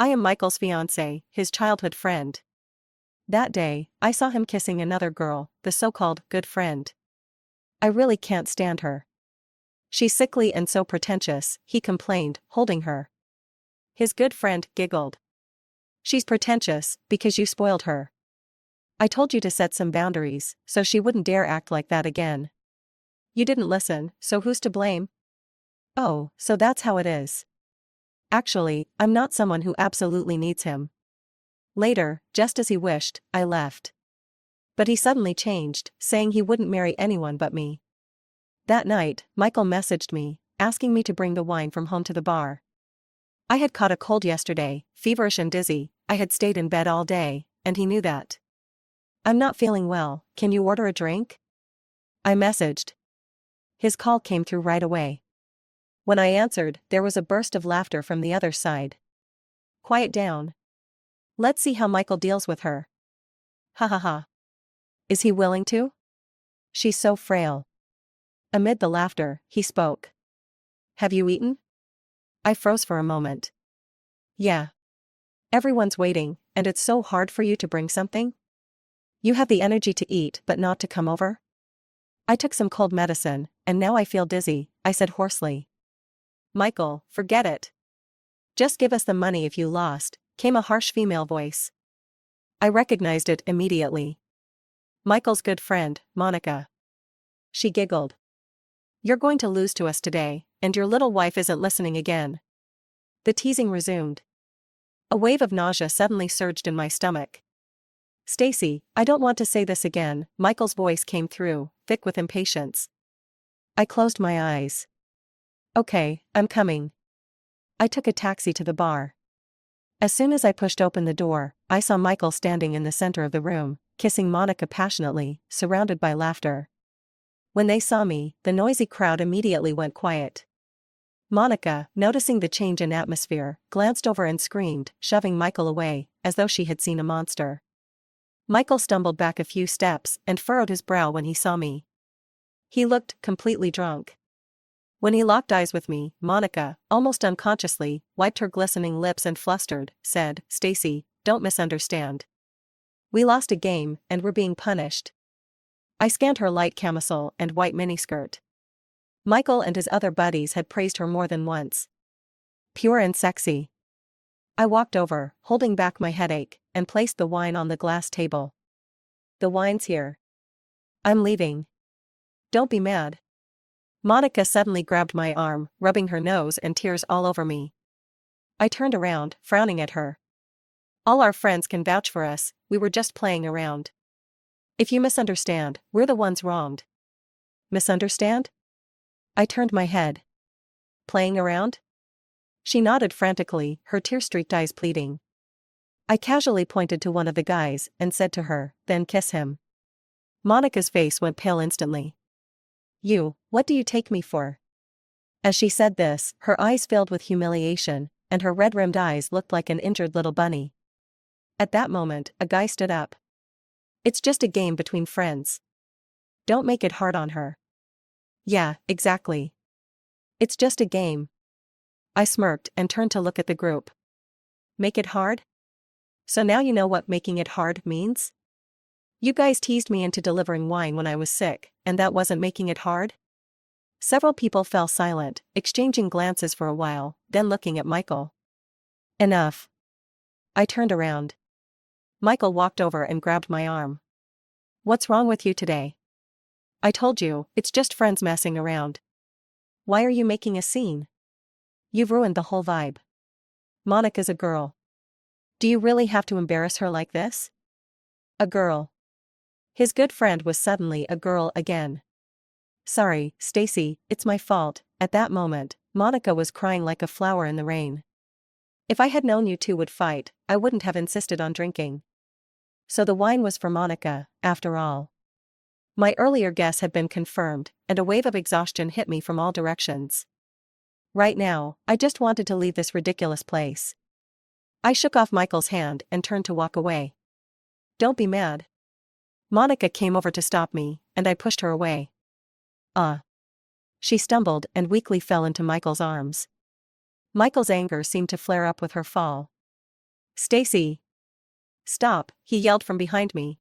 I am Michael's fiancé, his childhood friend. That day, I saw him kissing another girl, the so-called good friend. I really can't stand her. She's sickly and so pretentious, he complained, holding her. His good friend giggled. She's pretentious, because you spoiled her. I told you to set some boundaries, so she wouldn't dare act like that again. You didn't listen, so who's to blame? Oh, so that's how it is. Actually, I'm not someone who absolutely needs him. Later, just as he wished, I left. But he suddenly changed, saying he wouldn't marry anyone but me. That night, Michael messaged me, asking me to bring the wine from home to the bar. I had caught a cold yesterday, feverish and dizzy, I had stayed in bed all day, and he knew that. I'm not feeling well, can you order a drink? I messaged. His call came through right away. When I answered, there was a burst of laughter from the other side. Quiet down. Let's see how Michael deals with her. Ha ha ha. Is he willing to? She's so frail. Amid the laughter, he spoke. Have you eaten? I froze for a moment. Yeah. Everyone's waiting, and it's so hard for you to bring something? You have the energy to eat but not to come over? I took some cold medicine, and now I feel dizzy, I said hoarsely. Michael, forget it. Just give us the money if you lost, came a harsh female voice. I recognized it immediately. Michael's good friend, Monica. She giggled. You're going to lose to us today, and your little wife isn't listening again. The teasing resumed. A wave of nausea suddenly surged in my stomach. Stacy, I don't want to say this again, Michael's voice came through, thick with impatience. I closed my eyes. Okay, I'm coming. I took a taxi to the bar. As soon as I pushed open the door, I saw Michael standing in the center of the room, kissing Monica passionately, surrounded by laughter. When they saw me, the noisy crowd immediately went quiet. Monica, noticing the change in atmosphere, glanced over and screamed, shoving Michael away, as though she had seen a monster. Michael stumbled back a few steps and furrowed his brow when he saw me. He looked completely drunk. When he locked eyes with me, Monica, almost unconsciously, wiped her glistening lips and flustered, said, Stacy, don't misunderstand. We lost a game, and we're being punished. I scanned her light camisole and white miniskirt. Michael and his other buddies had praised her more than once. Pure and sexy. I walked over, holding back my headache, and placed the wine on the glass table. The wine's here. I'm leaving. Don't be mad. Monica suddenly grabbed my arm, rubbing her nose and tears all over me. I turned around, frowning at her. All our friends can vouch for us, we were just playing around. If you misunderstand, we're the ones wronged. Misunderstand? I turned my head. Playing around? She nodded frantically, her tear-streaked eyes pleading. I casually pointed to one of the guys and said to her, then kiss him. Monica's face went pale instantly. You, what do you take me for? As she said this, her eyes filled with humiliation, and her red-rimmed eyes looked like an injured little bunny. At that moment, a guy stood up. It's just a game between friends. Don't make it hard on her. Yeah, exactly. It's just a game. I smirked and turned to look at the group. Make it hard? So now you know what making it hard means? You guys teased me into delivering wine when I was sick, and that wasn't making it hard? Several people fell silent, exchanging glances for a while, then looking at Michael. Enough. I turned around. Michael walked over and grabbed my arm. What's wrong with you today? I told you, it's just friends messing around. Why are you making a scene? You've ruined the whole vibe. Monica's a girl. Do you really have to embarrass her like this? A girl. His good friend was suddenly a girl again. Sorry, Stacy, it's my fault. At that moment, Monica was crying like a flower in the rain. If I had known you two would fight, I wouldn't have insisted on drinking. So the wine was for Monica, after all. My earlier guess had been confirmed, and a wave of exhaustion hit me from all directions. Right now, I just wanted to leave this ridiculous place. I shook off Michael's hand and turned to walk away. Don't be mad. Monica came over to stop me, and I pushed her away. She stumbled and weakly fell into Michael's arms. Michael's anger seemed to flare up with her fall. Stacy! Stop, he yelled from behind me.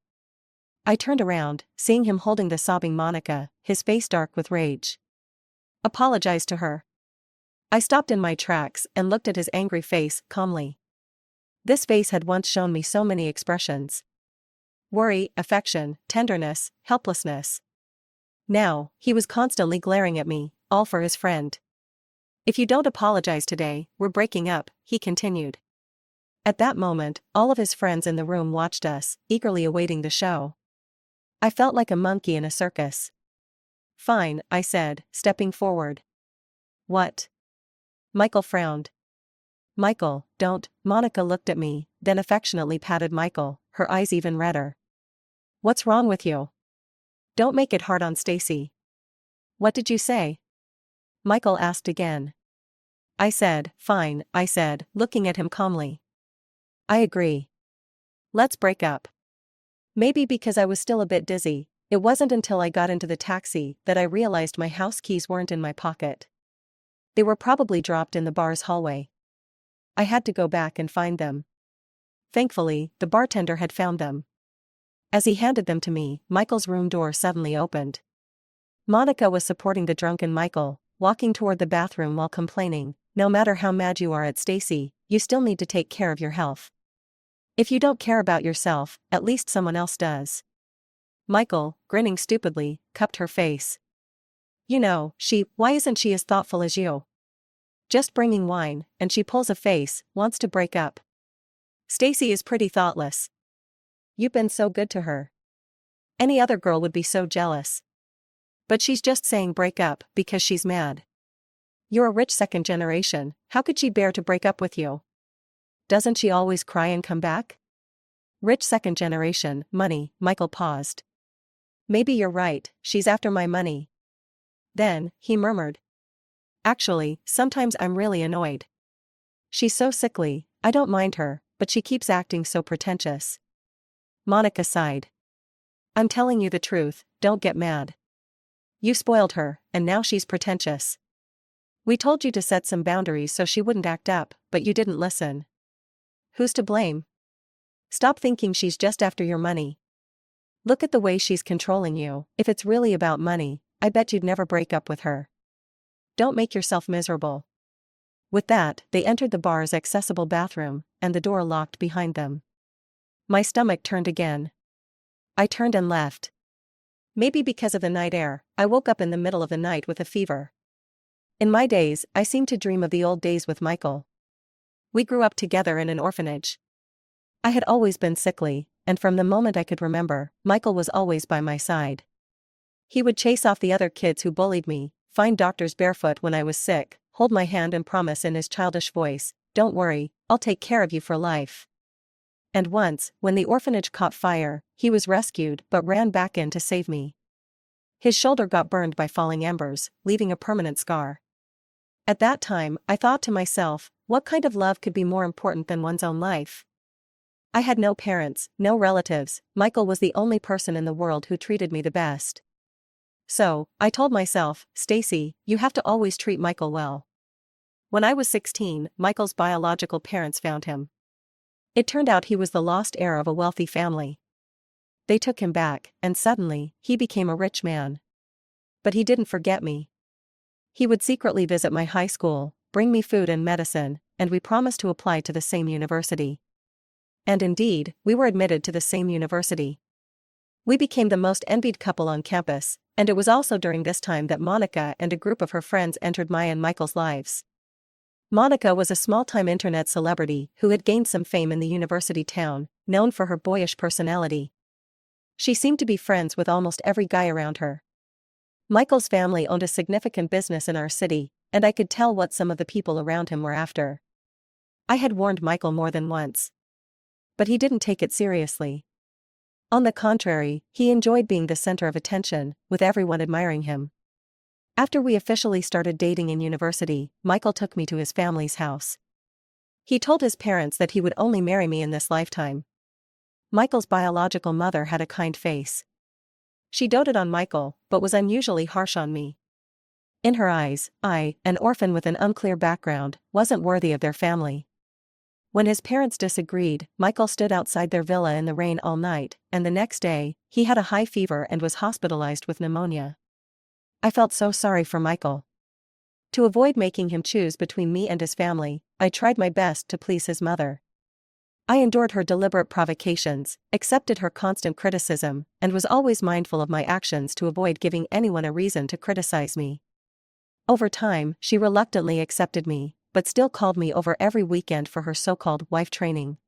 I turned around, seeing him holding the sobbing Monica, his face dark with rage. Apologize to her. I stopped in my tracks and looked at his angry face calmly. This face had once shown me so many expressions: worry, affection, tenderness, helplessness. Now, he was constantly glaring at me, all for his friend. If you don't apologize today, we're breaking up, he continued. At that moment, all of his friends in the room watched us, eagerly awaiting the show. I felt like a monkey in a circus. Fine, I said, stepping forward. What? Michael frowned. Michael, don't. Monica looked at me, then affectionately patted Michael, her eyes even redder. What's wrong with you? Don't make it hard on Stacy. What did you say? Michael asked again. I said, fine, I said, looking at him calmly. I agree. Let's break up. Maybe because I was still a bit dizzy, it wasn't until I got into the taxi that I realized my house keys weren't in my pocket. They were probably dropped in the bar's hallway. I had to go back and find them. Thankfully, the bartender had found them. As he handed them to me, Michael's room door suddenly opened. Monica was supporting the drunken Michael, walking toward the bathroom while complaining, no matter how mad you are at Stacy, you still need to take care of your health. If you don't care about yourself, at least someone else does. Michael, grinning stupidly, cupped her face. You know, why isn't she as thoughtful as you? Just bringing wine, and she pulls a face, wants to break up. Stacy is pretty thoughtless. You've been so good to her. Any other girl would be so jealous. But she's just saying break up because she's mad. You're a rich second generation, how could she bear to break up with you? Doesn't she always cry and come back? Rich second generation, money, Michael paused. Maybe you're right, she's after my money. Then, he murmured. Actually, sometimes I'm really annoyed. She's so sickly, I don't mind her, but she keeps acting so pretentious. Monica sighed. I'm telling you the truth, don't get mad. You spoiled her, and now she's pretentious. We told you to set some boundaries so she wouldn't act up, but you didn't listen. Who's to blame? Stop thinking she's just after your money. Look at the way she's controlling you. If it's really about money, I bet you'd never break up with her. Don't make yourself miserable. With that, they entered the bar's accessible bathroom, and the door locked behind them. My stomach turned again. I turned and left. Maybe because of the night air, I woke up in the middle of the night with a fever. In my days, I seemed to dream of the old days with Michael. We grew up together in an orphanage. I had always been sickly, and from the moment I could remember, Michael was always by my side. He would chase off the other kids who bullied me, find doctors barefoot when I was sick, hold my hand and promise in his childish voice, "Don't worry, I'll take care of you for life." And once, when the orphanage caught fire, he was rescued but ran back in to save me. His shoulder got burned by falling embers, leaving a permanent scar. At that time, I thought to myself, what kind of love could be more important than one's own life? I had no parents, no relatives, Michael was the only person in the world who treated me the best. So, I told myself, Stacy, you have to always treat Michael well. When I was 16, Michael's biological parents found him. It turned out he was the lost heir of a wealthy family. They took him back, and suddenly, he became a rich man. But he didn't forget me. He would secretly visit my high school, bring me food and medicine, and we promised to apply to the same university. And indeed, we were admitted to the same university. We became the most envied couple on campus, and it was also during this time that Monica and a group of her friends entered my and Michael's lives. Monica was a small-time internet celebrity who had gained some fame in the university town, known for her boyish personality. She seemed to be friends with almost every guy around her. Michael's family owned a significant business in our city, and I could tell what some of the people around him were after. I had warned Michael more than once. But he didn't take it seriously. On the contrary, he enjoyed being the center of attention, with everyone admiring him. After we officially started dating in university, Michael took me to his family's house. He told his parents that he would only marry me in this lifetime. Michael's biological mother had a kind face. She doted on Michael, but was unusually harsh on me. In her eyes, I, an orphan with an unclear background, wasn't worthy of their family. When his parents disagreed, Michael stood outside their villa in the rain all night, and the next day, he had a high fever and was hospitalized with pneumonia. I felt so sorry for Michael. To avoid making him choose between me and his family, I tried my best to please his mother. I endured her deliberate provocations, accepted her constant criticism, and was always mindful of my actions to avoid giving anyone a reason to criticize me. Over time, she reluctantly accepted me, but still called me over every weekend for her so-called wife training.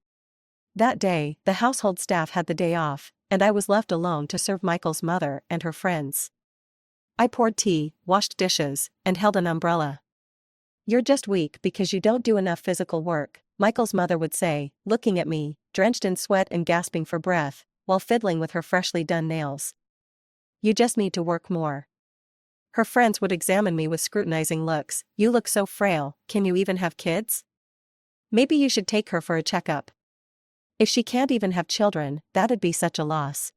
That day, the household staff had the day off, and I was left alone to serve Michael's mother and her friends. I poured tea, washed dishes, and held an umbrella. "You're just weak because you don't do enough physical work," Michael's mother would say, looking at me, drenched in sweat and gasping for breath, while fiddling with her freshly done nails. "You just need to work more." Her friends would examine me with scrutinizing looks. "You look so frail, can you even have kids? Maybe you should take her for a checkup. If she can't even have children, that'd be such a loss."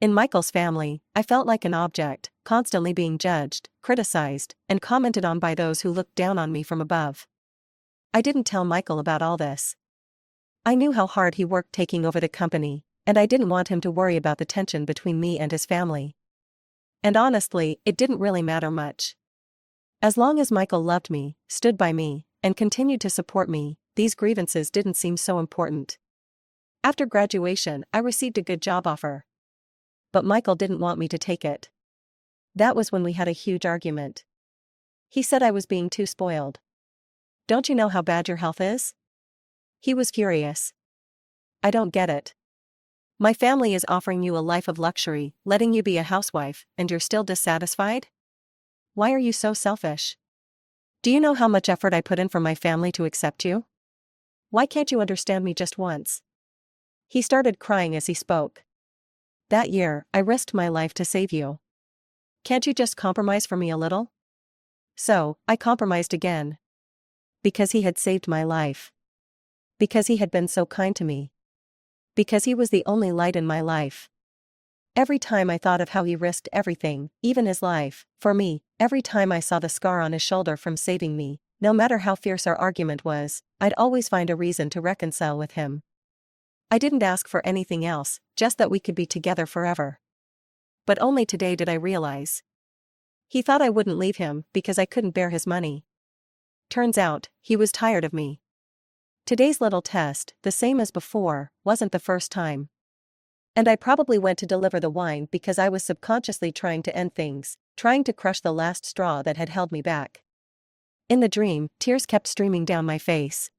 In Michael's family, I felt like an object, constantly being judged, criticized, and commented on by those who looked down on me from above. I didn't tell Michael about all this. I knew how hard he worked taking over the company, and I didn't want him to worry about the tension between me and his family. And honestly, it didn't really matter much. As long as Michael loved me, stood by me, and continued to support me, these grievances didn't seem so important. After graduation, I received a good job offer. But Michael didn't want me to take it. That was when we had a huge argument. He said I was being too spoiled. "Don't you know how bad your health is?" He was furious. "I don't get it. My family is offering you a life of luxury, letting you be a housewife, and you're still dissatisfied? Why are you so selfish? Do you know how much effort I put in for my family to accept you? Why can't you understand me just once?" He started crying as he spoke. "That year, I risked my life to save you. Can't you just compromise for me a little?" So, I compromised again. Because he had saved my life. Because he had been so kind to me. Because he was the only light in my life. Every time I thought of how he risked everything, even his life, for me, every time I saw the scar on his shoulder from saving me, no matter how fierce our argument was, I'd always find a reason to reconcile with him. I didn't ask for anything else, just that we could be together forever. But only today did I realize. He thought I wouldn't leave him because I couldn't bear his money. Turns out, he was tired of me. Today's little test, the same as before, wasn't the first time. And I probably went to deliver the wine because I was subconsciously trying to end things, trying to crush the last straw that had held me back. In the dream, tears kept streaming down my face.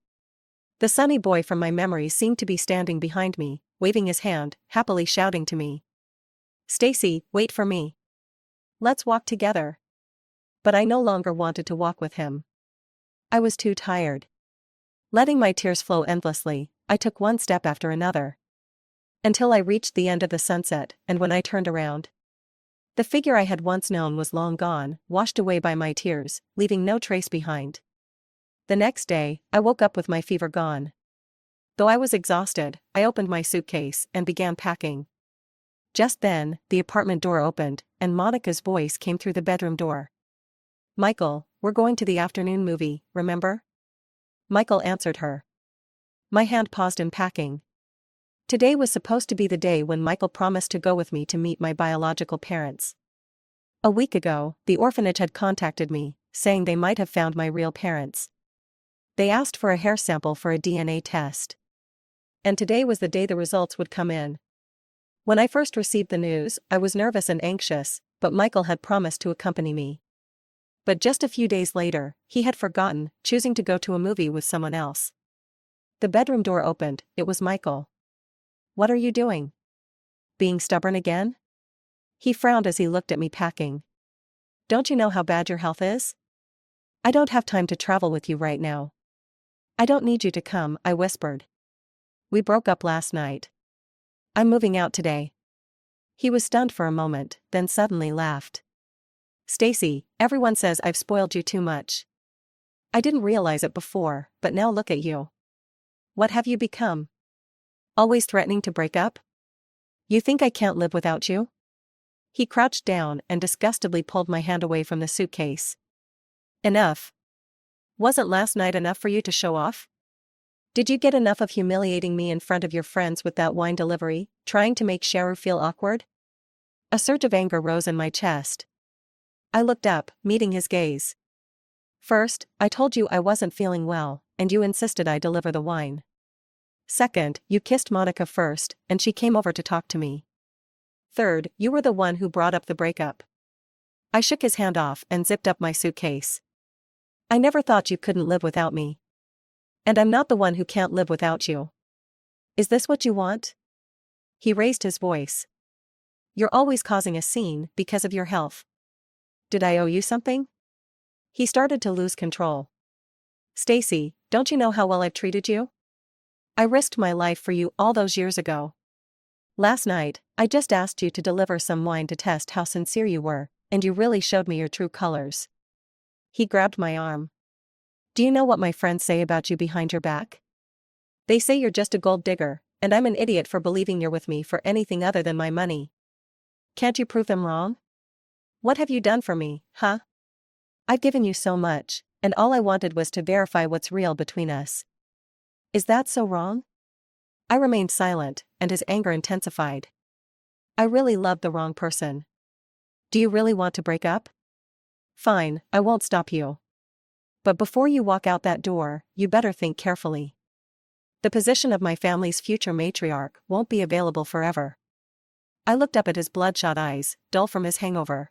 The sunny boy from my memory seemed to be standing behind me, waving his hand, happily shouting to me. "Stacy, wait for me. Let's walk together." But I no longer wanted to walk with him. I was too tired. Letting my tears flow endlessly, I took one step after another. Until I reached the end of the sunset, and when I turned around, the figure I had once known was long gone, washed away by my tears, leaving no trace behind. The next day, I woke up with my fever gone. Though I was exhausted, I opened my suitcase and began packing. Just then, the apartment door opened, and Monica's voice came through the bedroom door. "Michael, we're going to the afternoon movie, remember?" Michael answered her. My hand paused in packing. Today was supposed to be the day when Michael promised to go with me to meet my biological parents. A week ago, the orphanage had contacted me, saying they might have found my real parents. They asked for a hair sample for a DNA test. And today was the day the results would come in. When I first received the news, I was nervous and anxious, but Michael had promised to accompany me. But just a few days later, he had forgotten, choosing to go to a movie with someone else. The bedroom door opened, it was Michael. "What are you doing? Being stubborn again?" He frowned as he looked at me packing. "Don't you know how bad your health is? I don't have time to travel with you right now." "I don't need you to come," I whispered. "We broke up last night. I'm moving out today." He was stunned for a moment, then suddenly laughed. "Stacy, everyone says I've spoiled you too much. I didn't realize it before, but now look at you. What have you become? Always threatening to break up? You think I can't live without you?" He crouched down and disgustedly pulled my hand away from the suitcase. "Enough. Wasn't last night enough for you to show off? Did you get enough of humiliating me in front of your friends with that wine delivery, trying to make Cheryl feel awkward? A surge of anger rose in my chest. I looked up, meeting his gaze. First, I told you I wasn't feeling well, and you insisted I deliver the wine. Second, you kissed Monica first, and she came over to talk to me. Third, you were the one who brought up the breakup. I shook his hand off and zipped up my suitcase. I never thought you couldn't live without me. And I'm not the one who can't live without you. Is this what you want? He raised his voice. You're always causing a scene because of your health. Did I owe you something? He started to lose control. Stacy, don't you know how well I've treated you? I risked my life for you all those years ago. Last night, I just asked you to deliver some wine to test how sincere you were, and you really showed me your true colors. He grabbed my arm. Do you know what my friends say about you behind your back? They say you're just a gold digger, and I'm an idiot for believing you're with me for anything other than my money. Can't you prove them wrong? What have you done for me, huh? I've given you so much, and all I wanted was to verify what's real between us. Is that so wrong? I remained silent, and his anger intensified. I really loved the wrong person. Do you really want to break up? Fine, I won't stop you. But before you walk out that door, you better think carefully. The position of my family's future matriarch won't be available forever. I looked up at his bloodshot eyes, dull from his hangover.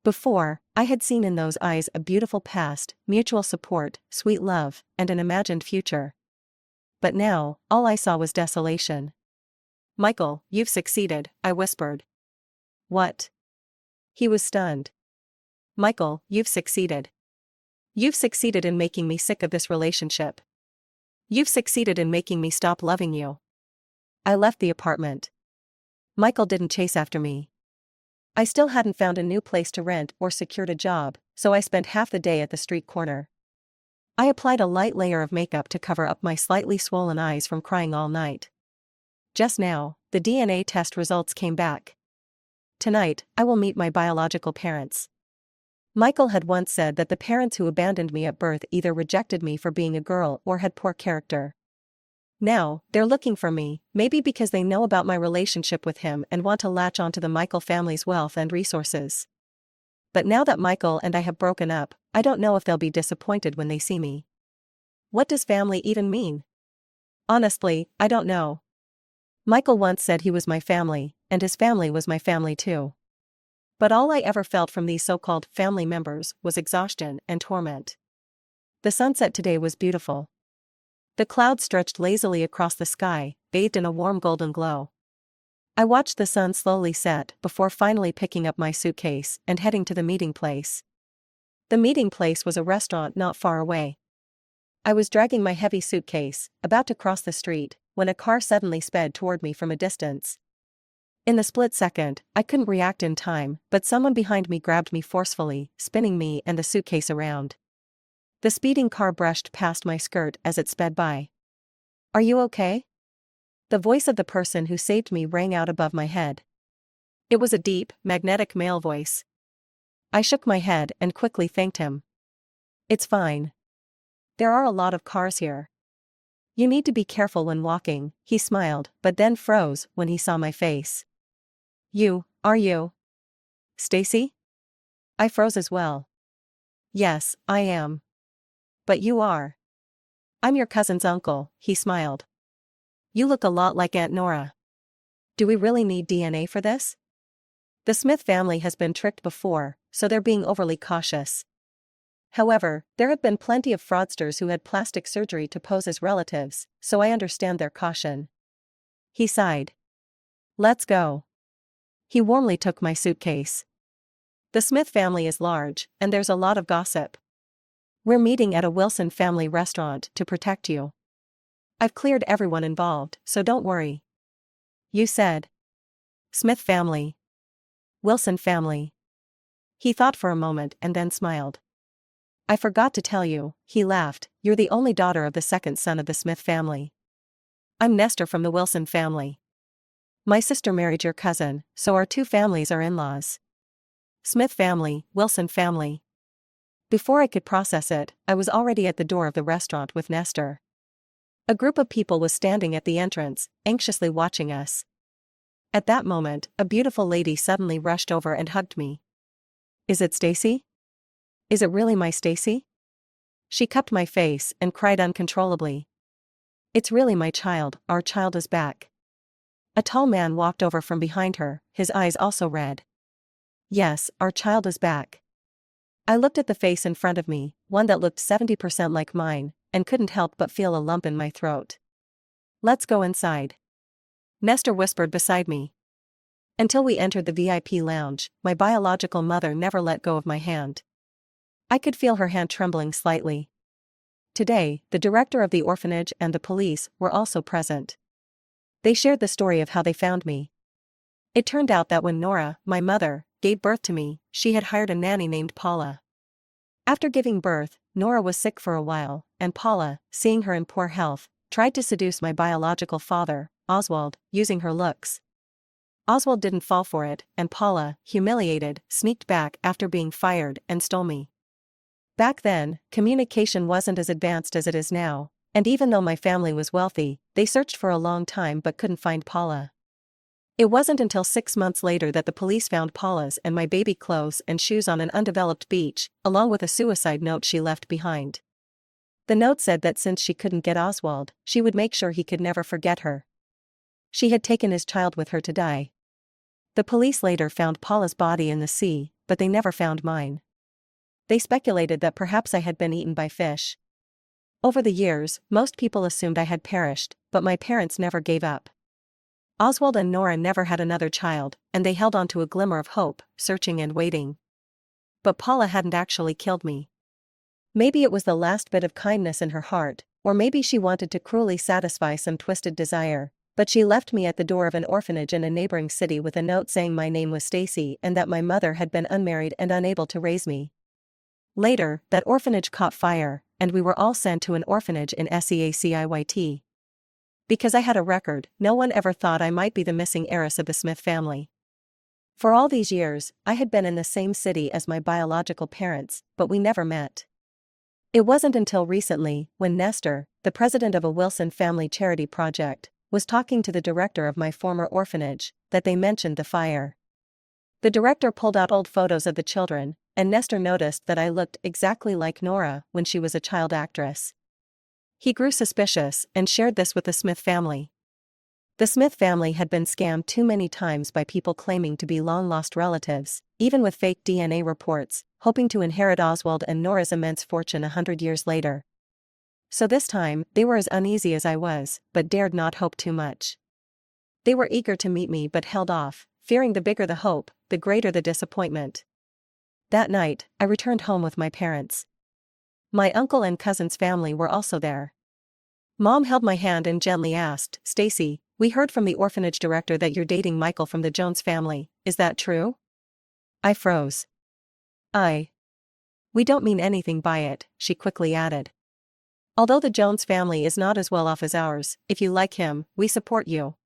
Before, I had seen in those eyes a beautiful past, mutual support, sweet love, and an imagined future. But now, all I saw was desolation. Michael, you've succeeded, I whispered. What? He was stunned. Michael, you've succeeded. You've succeeded in making me sick of this relationship. You've succeeded in making me stop loving you. I left the apartment. Michael didn't chase after me. I still hadn't found a new place to rent or secured a job, so I spent half the day at the street corner. I applied a light layer of makeup to cover up my slightly swollen eyes from crying all night. Just now, the DNA test results came back. Tonight, I will meet my biological parents. Michael had once said that the parents who abandoned me at birth either rejected me for being a girl or had poor character. Now, they're looking for me, maybe because they know about my relationship with him and want to latch onto the Michael family's wealth and resources. But now that Michael and I have broken up, I don't know if they'll be disappointed when they see me. What does family even mean? Honestly, I don't know. Michael once said he was my family, and his family was my family too. But all I ever felt from these so-called family members was exhaustion and torment. The sunset today was beautiful. The clouds stretched lazily across the sky, bathed in a warm golden glow. I watched the sun slowly set before finally picking up my suitcase and heading to the meeting place. The meeting place was a restaurant not far away. I was dragging my heavy suitcase, about to cross the street, when a car suddenly sped toward me from a distance. In the split second, I couldn't react in time, but someone behind me grabbed me forcefully, spinning me and the suitcase around. The speeding car brushed past my skirt as it sped by. Are you okay? The voice of the person who saved me rang out above my head. It was a deep, magnetic male voice. I shook my head and quickly thanked him. It's fine. There are a lot of cars here. You need to be careful when walking, he smiled, but then froze when he saw my face. Are you? Stacy? I froze as well. Yes, I am. But you are. I'm your cousin's uncle, he smiled. You look a lot like Aunt Nora. Do we really need DNA for this? The Smith family has been tricked before, so they're being overly cautious. However, there have been plenty of fraudsters who had plastic surgery to pose as relatives, so I understand their caution. He sighed. Let's go. He warmly took my suitcase. The Smith family is large, and there's a lot of gossip. We're meeting at a Wilson family restaurant to protect you. I've cleared everyone involved, so don't worry. You said. Smith family. Wilson family. He thought for a moment and then smiled. I forgot to tell you, he laughed, you're the only daughter of the second son of the Smith family. I'm Nestor from the Wilson family. My sister married your cousin, so our two families are in-laws. Smith family, Wilson family. Before I could process it, I was already at the door of the restaurant with Nestor. A group of people was standing at the entrance, anxiously watching us. At that moment, a beautiful lady suddenly rushed over and hugged me. "Is it Stacy? Is it really my Stacy?" She cupped my face and cried uncontrollably. "It's really my child, our child is back." A tall man walked over from behind her, his eyes also red. "Yes, our child is back." I looked at the face in front of me, one that looked 70% like mine, and couldn't help but feel a lump in my throat. "Let's go inside," Nestor whispered beside me. Until we entered the VIP lounge, my biological mother never let go of my hand. I could feel her hand trembling slightly. Today, the director of the orphanage and the police were also present. They shared the story of how they found me. It turned out that when Nora, my mother, gave birth to me, she had hired a nanny named Paula. After giving birth, Nora was sick for a while, and Paula, seeing her in poor health, tried to seduce my biological father, Oswald, using her looks. Oswald didn't fall for it, and Paula, humiliated, sneaked back after being fired and stole me. Back then, communication wasn't as advanced as it is now, and even though my family was wealthy, they searched for a long time but couldn't find Paula. It wasn't until 6 months later that the police found Paula's and my baby clothes and shoes on an undeveloped beach, along with a suicide note she left behind. The note said that since she couldn't get Oswald, she would make sure he could never forget her. She had taken his child with her to die. The police later found Paula's body in the sea, but they never found mine. They speculated that perhaps I had been eaten by fish. Over the years, most people assumed I had perished, but my parents never gave up. Oswald and Nora never had another child, and they held on to a glimmer of hope, searching and waiting. But Paula hadn't actually killed me. Maybe it was the last bit of kindness in her heart, or maybe she wanted to cruelly satisfy some twisted desire, but she left me at the door of an orphanage in a neighboring city with a note saying my name was Stacy and that my mother had been unmarried and unable to raise me. Later, that orphanage caught fire, and we were all sent to an orphanage in Seaciyt. Because I had a record, no one ever thought I might be the missing heiress of the Smith family. For all these years, I had been in the same city as my biological parents, but we never met. It wasn't until recently, when Nestor, the president of a Wilson family charity project, was talking to the director of my former orphanage, that they mentioned the fire. The director pulled out old photos of the children, and Nestor noticed that I looked exactly like Nora when she was a child actress. He grew suspicious and shared this with the Smith family. The Smith family had been scammed too many times by people claiming to be long-lost relatives, even with fake DNA reports, hoping to inherit Oswald and Nora's immense fortune 100 years later. So this time, they were as uneasy as I was, but dared not hope too much. They were eager to meet me but held off, fearing the bigger the hope, the greater the disappointment. That night, I returned home with my parents. My uncle and cousin's family were also there. Mom held my hand and gently asked, "Stacy, we heard from the orphanage director that you're dating Michael from the Jones family, is that true?" I froze. We don't mean anything by it," she quickly added. "Although the Jones family is not as well off as ours, if you like him, we support you."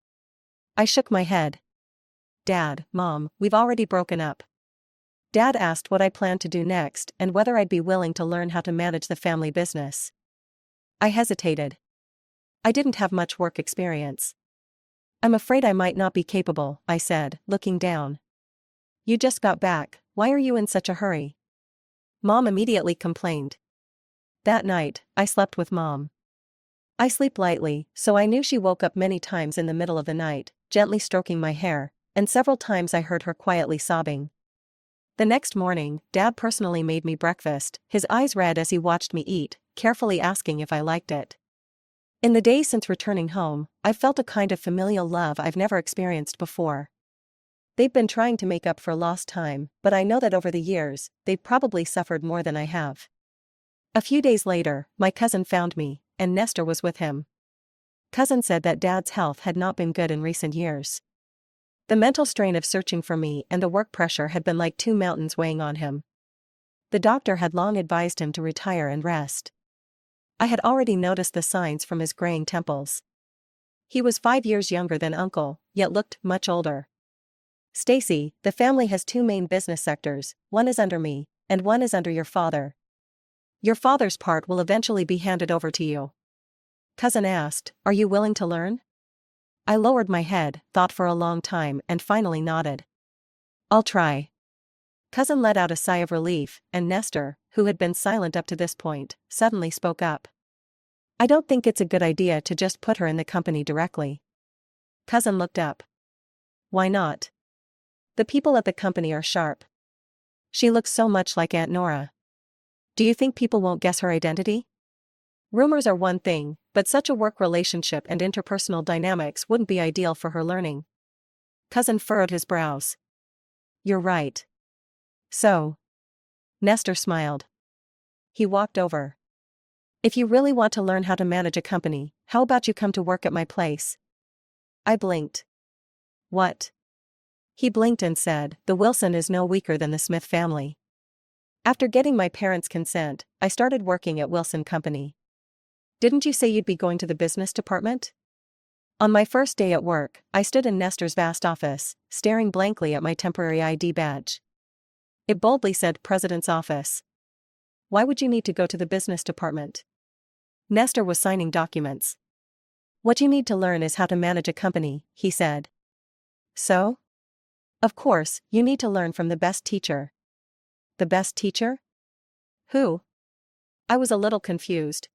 I shook my head. "Dad, Mom, we've already broken up." Dad asked what I planned to do next and whether I'd be willing to learn how to manage the family business. I hesitated. I didn't have much work experience. "I'm afraid I might not be capable," I said, looking down. "You just got back, why are you in such a hurry?" Mom immediately complained. That night, I slept with Mom. I sleep lightly, so I knew she woke up many times in the middle of the night, gently stroking my hair, and several times I heard her quietly sobbing. The next morning, Dad personally made me breakfast, his eyes red as he watched me eat, carefully asking if I liked it. In the days since returning home, I've felt a kind of familial love I've never experienced before. They've been trying to make up for lost time, but I know that over the years, they've probably suffered more than I have. A few days later, my cousin found me, and Nestor was with him. Cousin said that Dad's health had not been good in recent years. The mental strain of searching for me and the work pressure had been like 2 mountains weighing on him. The doctor had long advised him to retire and rest. I had already noticed the signs from his graying temples. He was 5 years younger than Uncle, yet looked much older. "Stacy, the family has 2 main business sectors, one is under me, and one is under your father. Your father's part will eventually be handed over to you." Cousin asked, "Are you willing to learn?" I lowered my head, thought for a long time, and finally nodded. "I'll try." Cousin let out a sigh of relief, and Nestor, who had been silent up to this point, suddenly spoke up. "I don't think it's a good idea to just put her in the company directly." Cousin looked up. "Why not?" "The people at the company are sharp. She looks so much like Aunt Nora." "Do you think people won't guess her identity?" "Rumors are one thing, but such a work relationship and interpersonal dynamics wouldn't be ideal for her learning." Cousin furrowed his brows. "You're right." "So?" Nestor smiled. He walked over. "If you really want to learn how to manage a company, how about you come to work at my place?" I blinked. "What?" He blinked and said, "The Wilson is no weaker than the Smith family." After getting my parents' consent, I started working at Wilson Company. "Didn't you say you'd be going to the business department?" On my first day at work, I stood in Nestor's vast office, staring blankly at my temporary ID badge. It boldly said President's Office. "Why would you need to go to the business department?" Nestor was signing documents. "What you need to learn is how to manage a company," he said. "So?" "Of course, you need to learn from the best teacher." "The best teacher? Who?" I was a little confused.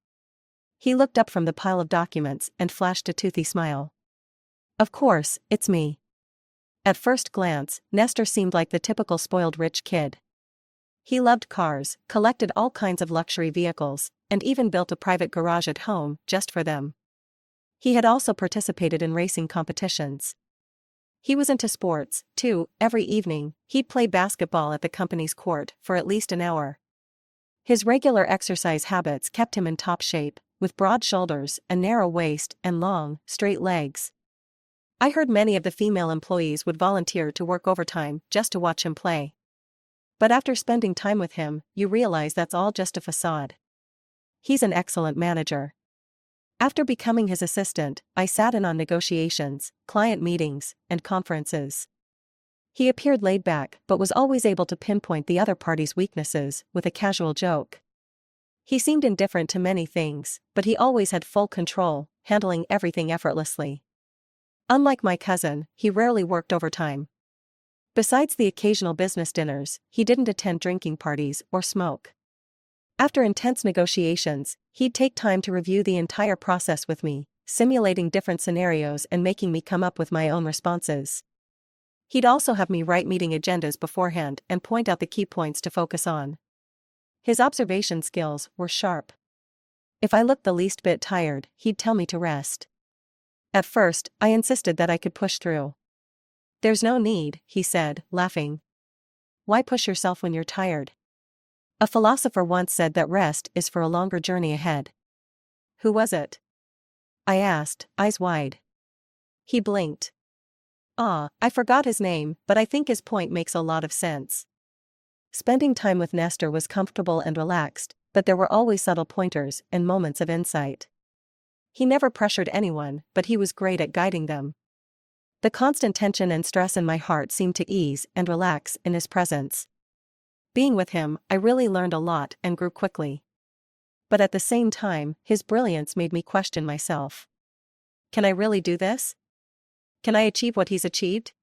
He looked up from the pile of documents and flashed a toothy smile. "Of course, it's me." At first glance, Nestor seemed like the typical spoiled rich kid. He loved cars, collected all kinds of luxury vehicles, and even built a private garage at home just for them. He had also participated in racing competitions. He was into sports, too. Every evening, he'd play basketball at the company's court for at least an hour. His regular exercise habits kept him in top shape, with broad shoulders, a narrow waist, and long, straight legs. I heard many of the female employees would volunteer to work overtime just to watch him play. But after spending time with him, you realize that's all just a facade. He's an excellent manager. After becoming his assistant, I sat in on negotiations, client meetings, and conferences. He appeared laid back but was always able to pinpoint the other party's weaknesses with a casual joke. He seemed indifferent to many things, but he always had full control, handling everything effortlessly. Unlike my cousin, he rarely worked overtime. Besides the occasional business dinners, he didn't attend drinking parties or smoke. After intense negotiations, he'd take time to review the entire process with me, simulating different scenarios and making me come up with my own responses. He'd also have me write meeting agendas beforehand and point out the key points to focus on. His observation skills were sharp. If I looked the least bit tired, he'd tell me to rest. At first, I insisted that I could push through. "There's no need," he said, laughing. "Why push yourself when you're tired? A philosopher once said that rest is for a longer journey ahead." "Who was it?" I asked, eyes wide. He blinked. I forgot his name, but I think his point makes a lot of sense." Spending time with Nestor was comfortable and relaxed, but there were always subtle pointers and moments of insight. He never pressured anyone, but he was great at guiding them. The constant tension and stress in my heart seemed to ease and relax in his presence. Being with him, I really learned a lot and grew quickly. But at the same time, his brilliance made me question myself. Can I really do this? Can I achieve what he's achieved?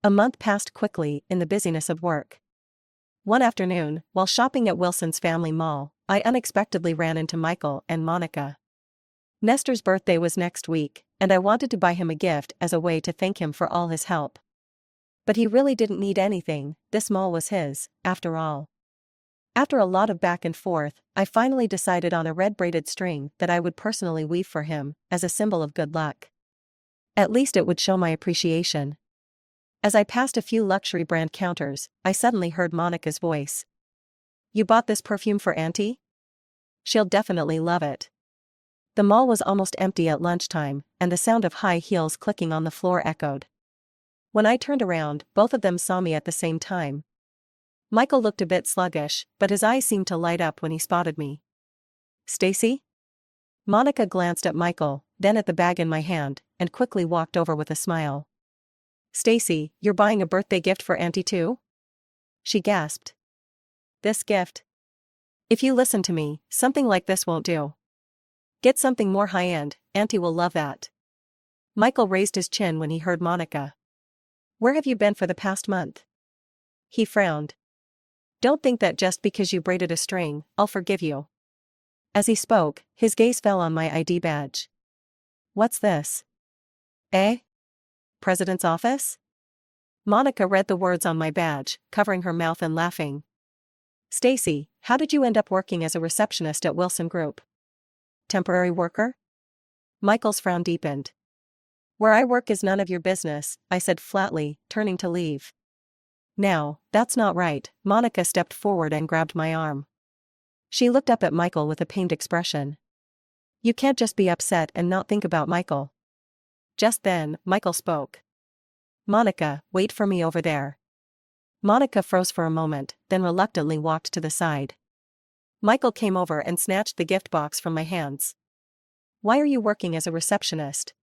A month passed quickly in the busyness of work. One afternoon, while shopping at Wilson's family mall, I unexpectedly ran into Michael and Monica. Nestor's birthday was next week, and I wanted to buy him a gift as a way to thank him for all his help. But he really didn't need anything, this mall was his, after all. After a lot of back and forth, I finally decided on a red braided string that I would personally weave for him, as a symbol of good luck. At least it would show my appreciation. As I passed a few luxury brand counters, I suddenly heard Monica's voice. "You bought this perfume for Auntie? She'll definitely love it." The mall was almost empty at lunchtime, and the sound of high heels clicking on the floor echoed. When I turned around, both of them saw me at the same time. Michael looked a bit sluggish, but his eyes seemed to light up when he spotted me. "Stacy?" Monica glanced at Michael, then at the bag in my hand, and quickly walked over with a smile. "Stacy, you're buying a birthday gift for Auntie too?" she gasped. "This gift? If you listen to me, something like this won't do." Get something more high-end, Auntie will love that. Michael raised his chin when he heard Monica. Where have you been for the past month? He frowned. Don't think that just because you braided a string, I'll forgive you. As he spoke, his gaze fell on my ID badge. What's this? Eh? President's office? Monica read the words on my badge, covering her mouth and laughing. Stacy, how did you end up working as a receptionist at Wilson Group? Temporary worker? Michael's frown deepened. Where I work is none of your business, I said flatly, turning to leave. Now, that's not right, Monica stepped forward and grabbed my arm. She looked up at Michael with a pained expression. You can't just be upset and not think about Michael. Just then, Michael spoke. Monica, wait for me over there. Monica froze for a moment, then reluctantly walked to the side. Michael came over and snatched the gift box from my hands. Why are you working as a receptionist?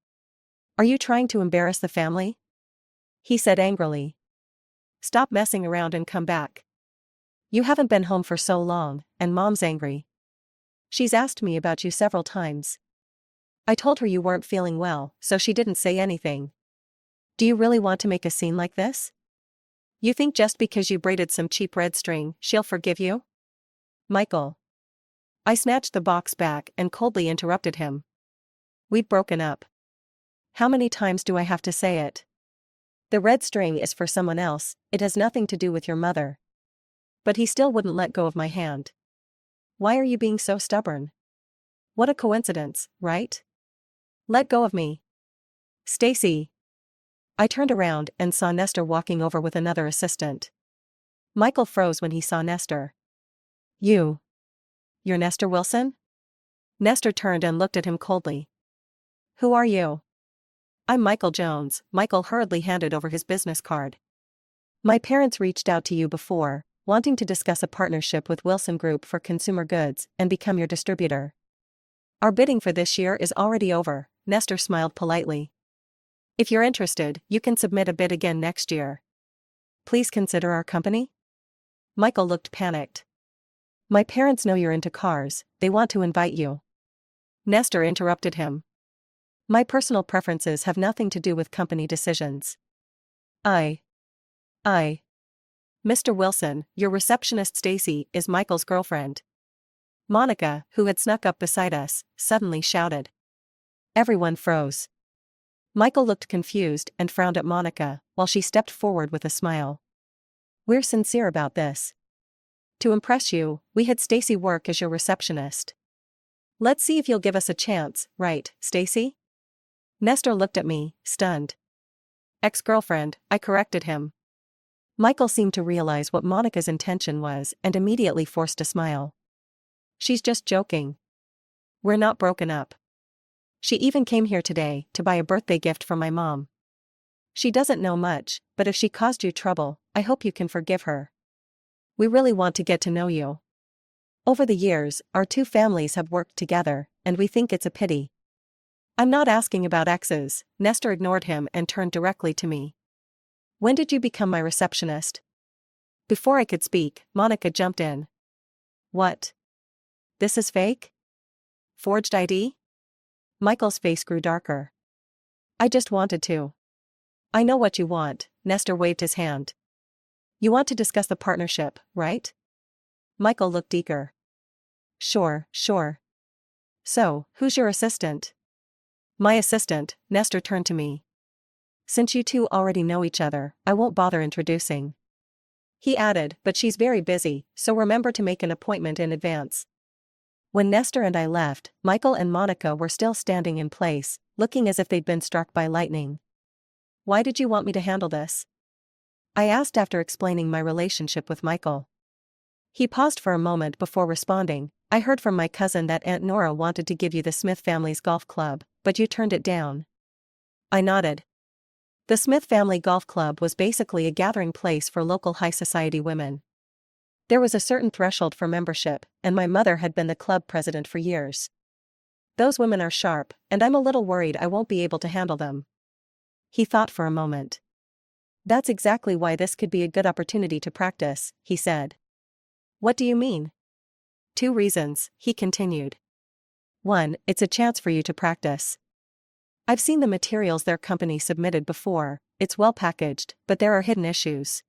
Are you trying to embarrass the family? He said angrily. Stop messing around and come back. You haven't been home for so long, and Mom's angry. She's asked me about you several times. I told her you weren't feeling well, so she didn't say anything. Do you really want to make a scene like this? You think just because you braided some cheap red string, she'll forgive you? Michael. I snatched the box back and coldly interrupted him. We'd broken up. How many times do I have to say it? The red string is for someone else, it has nothing to do with your mother. But he still wouldn't let go of my hand. Why are you being so stubborn? What a coincidence, right? Let go of me. Stacy. I turned around and saw Nestor walking over with another assistant. Michael froze when he saw Nestor. You're Nestor Wilson? Nestor turned and looked at him coldly. Who are you? I'm Michael Jones. Michael hurriedly handed over his business card. My parents reached out to you before, wanting to discuss a partnership with Wilson Group for consumer goods and become your distributor. Our bidding for this year is already over, Nestor smiled politely. If you're interested, you can submit a bid again next year. Please consider our company? Michael looked panicked. My parents know you're into cars, they want to invite you. Nestor interrupted him. My personal preferences have nothing to do with company decisions. Mr. Wilson, your receptionist Stacy is Michael's girlfriend. Monica, who had snuck up beside us, suddenly shouted. Everyone froze. Michael looked confused and frowned at Monica, while she stepped forward with a smile. We're sincere about this. To impress you, we had Stacy work as your receptionist. Let's see if you'll give us a chance, right, Stacy? Nestor looked at me, stunned. Ex-girlfriend, I corrected him. Michael seemed to realize what Monica's intention was and immediately forced a smile. She's just joking. We're not broken up. She even came here today to buy a birthday gift for my mom. She doesn't know much, but if she caused you trouble, I hope you can forgive her. We really want to get to know you. Over the years, our two families have worked together, and we think it's a pity. I'm not asking about exes, Nestor ignored him and turned directly to me. When did you become my receptionist? Before I could speak, Monica jumped in. What? This is fake? Forged ID? Michael's face grew darker. I just wanted to. I know what you want, Nestor waved his hand. You want to discuss the partnership, right? Michael looked eager. Sure. So, who's your assistant? My assistant, Nestor turned to me. Since you two already know each other, I won't bother introducing. He added, but she's very busy, so remember to make an appointment in advance. When Nestor and I left, Michael and Monica were still standing in place, looking as if they'd been struck by lightning. Why did you want me to handle this? I asked after explaining my relationship with Michael. He paused for a moment before responding. I heard from my cousin that Aunt Nora wanted to give you the Smith family's golf club, but you turned it down. I nodded. The Smith family golf club was basically a gathering place for local high society women. There was a certain threshold for membership, and my mother had been the club president for years. Those women are sharp, and I'm a little worried I won't be able to handle them. He thought for a moment. That's exactly why this could be a good opportunity to practice, he said. What do you mean? 2 reasons, he continued. 1. It's a chance for you to practice. I've seen the materials their company submitted before, it's well packaged, but there are hidden issues.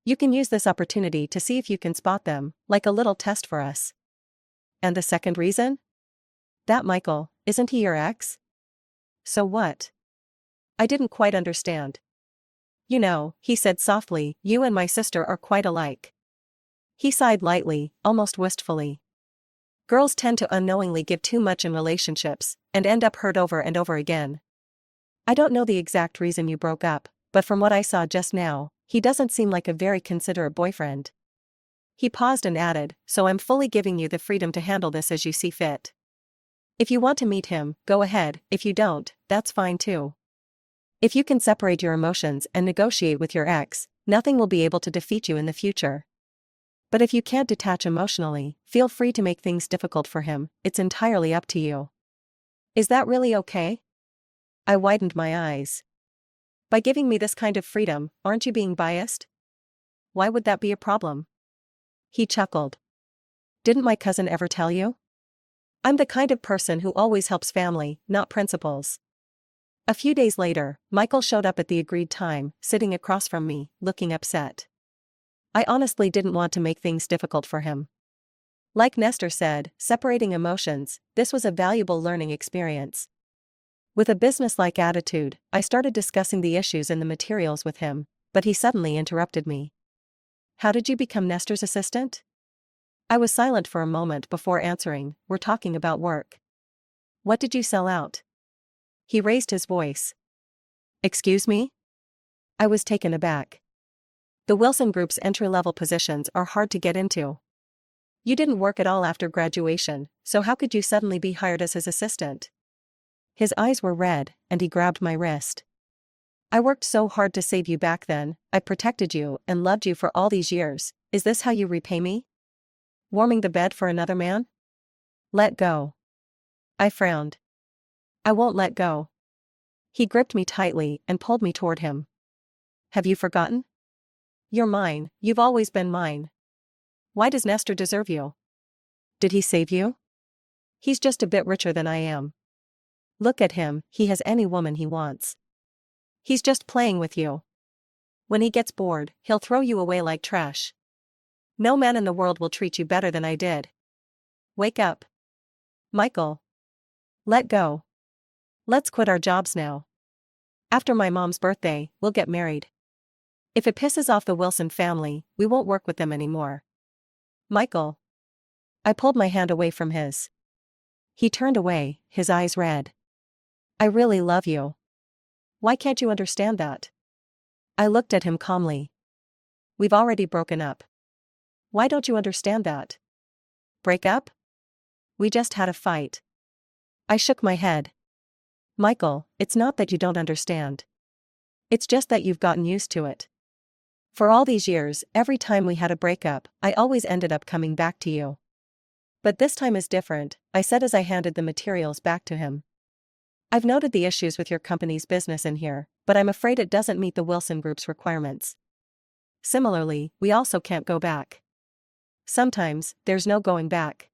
You can use this opportunity to see if you can spot them, like a little test for us. And the second reason? That Michael, isn't he your ex? So what? I didn't quite understand. You know, he said softly, you and my sister are quite alike. He sighed lightly, almost wistfully. Girls tend to unknowingly give too much in relationships, and end up hurt over and over again. I don't know the exact reason you broke up, but from what I saw just now, he doesn't seem like a very considerate boyfriend. He paused and added, so I'm fully giving you the freedom to handle this as you see fit. If you want to meet him, go ahead, if you don't, that's fine too. If you can separate your emotions and negotiate with your ex, nothing will be able to defeat you in the future. But if you can't detach emotionally, feel free to make things difficult for him, it's entirely up to you. Is that really okay? I widened my eyes. By giving me this kind of freedom, aren't you being biased? Why would that be a problem? He chuckled. Didn't my cousin ever tell you? I'm the kind of person who always helps family, not principles. A few days later, Michael showed up at the agreed time, sitting across from me, looking upset. I honestly didn't want to make things difficult for him. Like Nestor said, separating emotions, this was a valuable learning experience. With a business-like attitude, I started discussing the issues in the materials with him, but he suddenly interrupted me. How did you become Nestor's assistant? I was silent for a moment before answering, we're talking about work. What did you sell out? He raised his voice. Excuse me? I was taken aback. The Wilson Group's entry-level positions are hard to get into. You didn't work at all after graduation, so how could you suddenly be hired as his assistant? His eyes were red, and he grabbed my wrist. I worked so hard to save you back then, I protected you and loved you for all these years, is this how you repay me? Warming the bed for another man? Let go. I frowned. I won't let go. He gripped me tightly and pulled me toward him. Have you forgotten? You're mine, you've always been mine. Why does Nestor deserve you? Did he save you? He's just a bit richer than I am. Look at him, he has any woman he wants. He's just playing with you. When he gets bored, he'll throw you away like trash. No man in the world will treat you better than I did. Wake up. Michael. Let go. Let's quit our jobs now. After my mom's birthday, we'll get married. If it pisses off the Wilson family, we won't work with them anymore. Michael. I pulled my hand away from his. He turned away, his eyes red. I really love you. Why can't you understand that? I looked at him calmly. We've already broken up. Why don't you understand that? Break up? We just had a fight. I shook my head. Michael, it's not that you don't understand. It's just that you've gotten used to it. For all these years, every time we had a breakup, I always ended up coming back to you. But this time is different, I said as I handed the materials back to him. I've noted the issues with your company's business in here, but I'm afraid it doesn't meet the Wilson Group's requirements. Similarly, we also can't go back. Sometimes, there's no going back.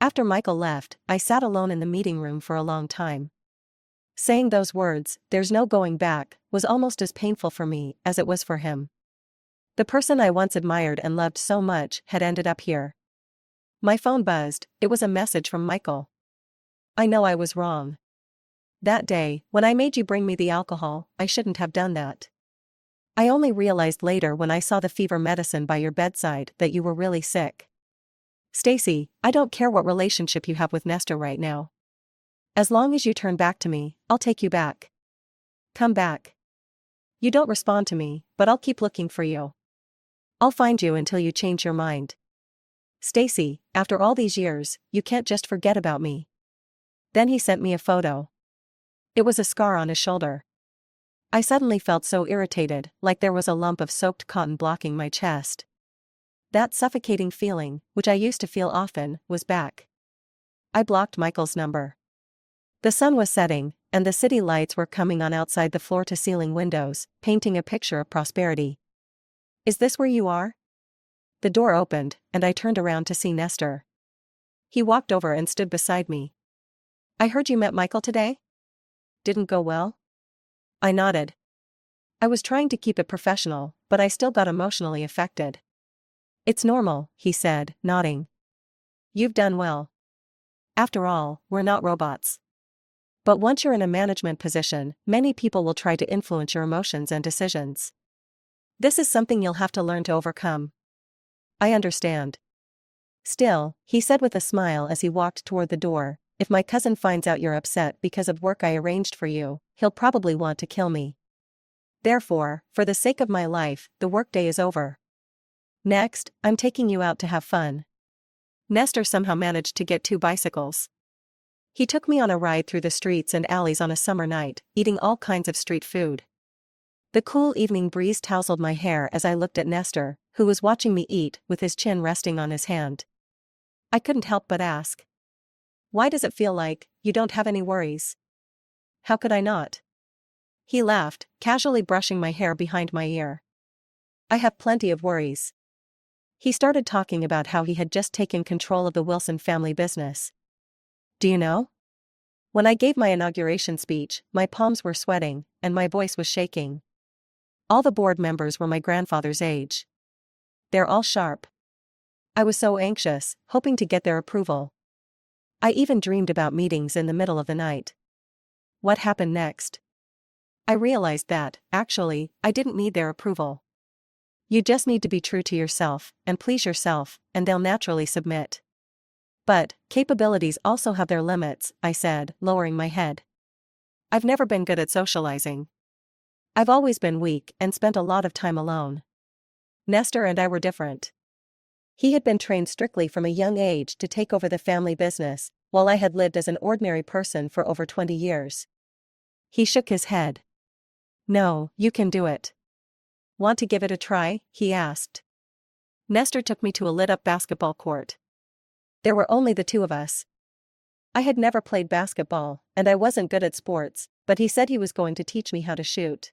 After Michael left, I sat alone in the meeting room for a long time. Saying those words, there's no going back, was almost as painful for me as it was for him. The person I once admired and loved so much had ended up here. My phone buzzed, it was a message from Michael. I know I was wrong. That day, when I made you bring me the alcohol, I shouldn't have done that. I only realized later when I saw the fever medicine by your bedside that you were really sick. Stacy, I don't care what relationship you have with Nestor right now. As long as you turn back to me, I'll take you back. Come back. You don't respond to me, but I'll keep looking for you. I'll find you until you change your mind. Stacy, after all these years, you can't just forget about me. Then he sent me a photo. It was a scar on his shoulder. I suddenly felt so irritated, like there was a lump of soaked cotton blocking my chest. That suffocating feeling, which I used to feel often, was back. I blocked Michael's number. The sun was setting, and the city lights were coming on outside the floor-to-ceiling windows, painting a picture of prosperity. Is this where you are? The door opened, and I turned around to see Nestor. He walked over and stood beside me. I heard you met Michael today? Didn't go well? I nodded. I was trying to keep it professional, but I still got emotionally affected. It's normal, he said, nodding. You've done well. After all, we're not robots. But once you're in a management position, many people will try to influence your emotions and decisions. This is something you'll have to learn to overcome. I understand. Still, he said with a smile as he walked toward the door, if my cousin finds out you're upset because of work I arranged for you, he'll probably want to kill me. Therefore, for the sake of my life, the workday is over. Next, I'm taking you out to have fun. Nestor somehow managed to get 2 bicycles. He took me on a ride through the streets and alleys on a summer night, eating all kinds of street food. The cool evening breeze tousled my hair as I looked at Nestor, who was watching me eat with his chin resting on his hand. I couldn't help but ask. Why does it feel like you don't have any worries? How could I not? He laughed, casually brushing my hair behind my ear. I have plenty of worries. He started talking about how he had just taken control of the Wilson family business. Do you know? When I gave my inauguration speech, my palms were sweating, and my voice was shaking. All the board members were my grandfather's age. They're all sharp. I was so anxious, hoping to get their approval. I even dreamed about meetings in the middle of the night. What happened next? I realized that, actually, I didn't need their approval. You just need to be true to yourself, and please yourself, and they'll naturally submit. But, capabilities also have their limits, I said, lowering my head. I've never been good at socializing. I've always been weak and spent a lot of time alone. Nestor and I were different. He had been trained strictly from a young age to take over the family business, while I had lived as an ordinary person for over 20 years. He shook his head. No, you can do it. Want to give it a try? He asked. Nestor took me to a lit-up basketball court. There were only the 2 of us. I had never played basketball, and I wasn't good at sports, but he said he was going to teach me how to shoot.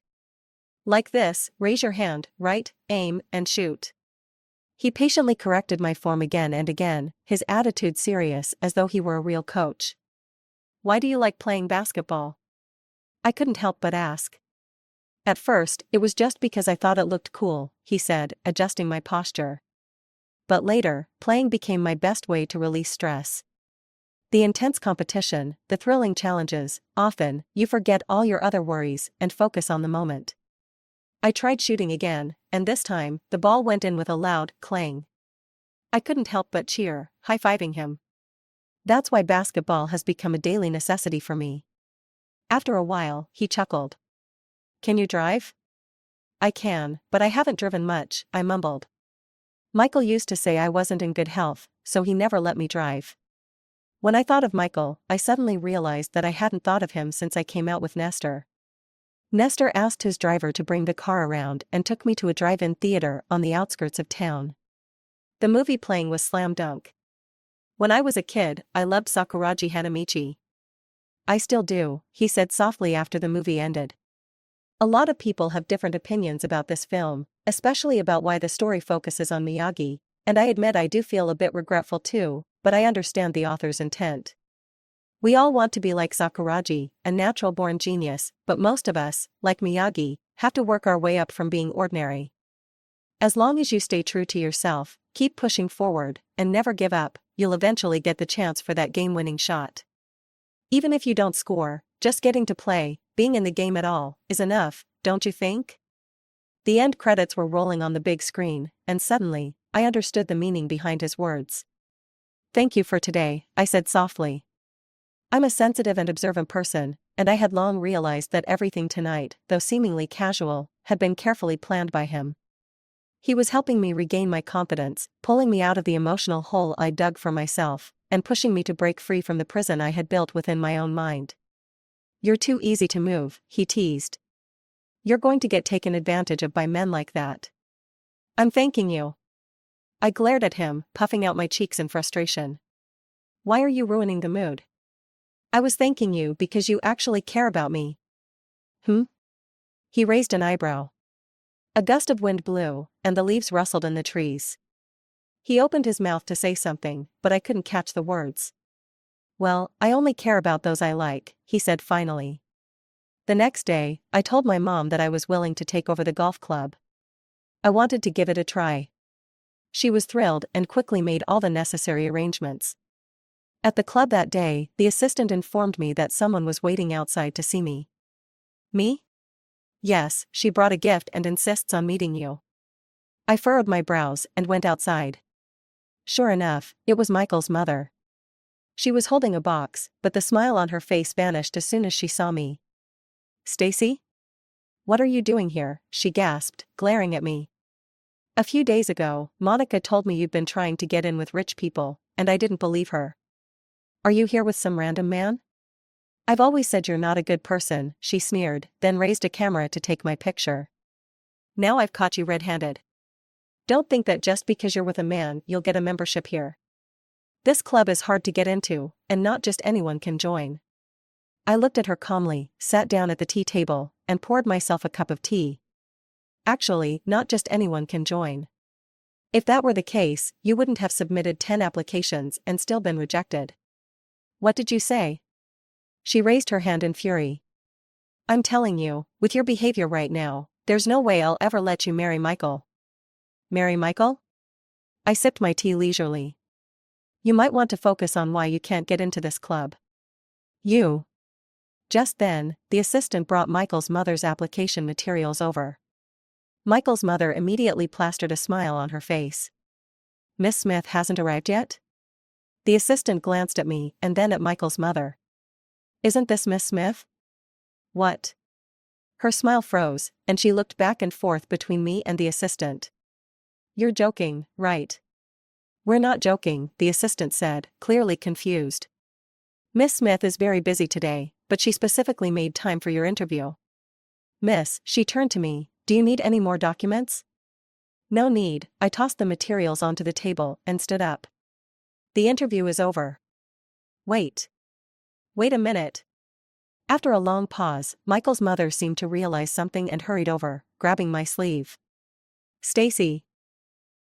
Like this, raise your hand, right, aim, and shoot. He patiently corrected my form again and again, his attitude serious as though he were a real coach. Why do you like playing basketball? I couldn't help but ask. At first, it was just because I thought it looked cool, he said, adjusting my posture. But later, playing became my best way to release stress. The intense competition, the thrilling challenges, often, you forget all your other worries and focus on the moment. I tried shooting again, and this time, the ball went in with a loud clang. I couldn't help but cheer, high-fiving him. That's why basketball has become a daily necessity for me. After a while, he chuckled. Can you drive? I can, but I haven't driven much, I mumbled. Michael used to say I wasn't in good health, so he never let me drive. When I thought of Michael, I suddenly realized that I hadn't thought of him since I came out with Nestor. Nestor asked his driver to bring the car around and took me to a drive-in theater on the outskirts of town. The movie playing was Slam Dunk. When I was a kid, I loved Sakuragi Hanamichi. I still do, he said softly after the movie ended. A lot of people have different opinions about this film, especially about why the story focuses on Miyagi, and I admit I do feel a bit regretful too, but I understand the author's intent. We all want to be like Sakuragi, a natural-born genius, but most of us, like Miyagi, have to work our way up from being ordinary. As long as you stay true to yourself, keep pushing forward, and never give up, you'll eventually get the chance for that game-winning shot. Even if you don't score, just getting to play, being in the game at all, is enough, don't you think? The end credits were rolling on the big screen, and suddenly, I understood the meaning behind his words. Thank you for today, I said softly. I'm a sensitive and observant person, and I had long realized that everything tonight, though seemingly casual, had been carefully planned by him. He was helping me regain my confidence, pulling me out of the emotional hole I dug for myself, and pushing me to break free from the prison I had built within my own mind. You're too easy to move, he teased. You're going to get taken advantage of by men like that. I'm thanking you. I glared at him, puffing out my cheeks in frustration. Why are you ruining the mood? I was thanking you because you actually care about me. He raised an eyebrow. A gust of wind blew, and the leaves rustled in the trees. He opened his mouth to say something, but I couldn't catch the words. Well, I only care about those I like, he said finally. The next day, I told my mom that I was willing to take over the golf club. I wanted to give it a try. She was thrilled and quickly made all the necessary arrangements. At the club that day, the assistant informed me that someone was waiting outside to see me. Me? Yes, she brought a gift and insists on meeting you. I furrowed my brows and went outside. Sure enough, it was Michael's mother. She was holding a box, but the smile on her face vanished as soon as she saw me. Stacy? What are you doing here? She gasped, glaring at me. A few days ago, Monica told me you'd been trying to get in with rich people, and I didn't believe her. Are you here with some random man? I've always said you're not a good person, she sneered, then raised a camera to take my picture. Now I've caught you red-handed. Don't think that just because you're with a man you'll get a membership here. This club is hard to get into, and not just anyone can join. I looked at her calmly, sat down at the tea table, and poured myself a cup of tea. Actually, not just anyone can join. If that were the case, you wouldn't have submitted 10 applications and still been rejected. What did you say? She raised her hand in fury. I'm telling you, with your behavior right now, there's no way I'll ever let you marry Michael. Marry Michael? I sipped my tea leisurely. You might want to focus on why you can't get into this club. You. Just then, the assistant brought Michael's mother's application materials over. Michael's mother immediately plastered a smile on her face. Miss Smith hasn't arrived yet? The assistant glanced at me and then at Michael's mother. Isn't this Miss Smith? What? Her smile froze, and she looked back and forth between me and the assistant. You're joking, right? We're not joking, the assistant said, clearly confused. Miss Smith is very busy today, but she specifically made time for your interview. Miss, she turned to me, do you need any more documents? No need, I tossed the materials onto the table and stood up. The interview is over. Wait. Wait a minute. After a long pause, Michael's mother seemed to realize something and hurried over, grabbing my sleeve. Stacy.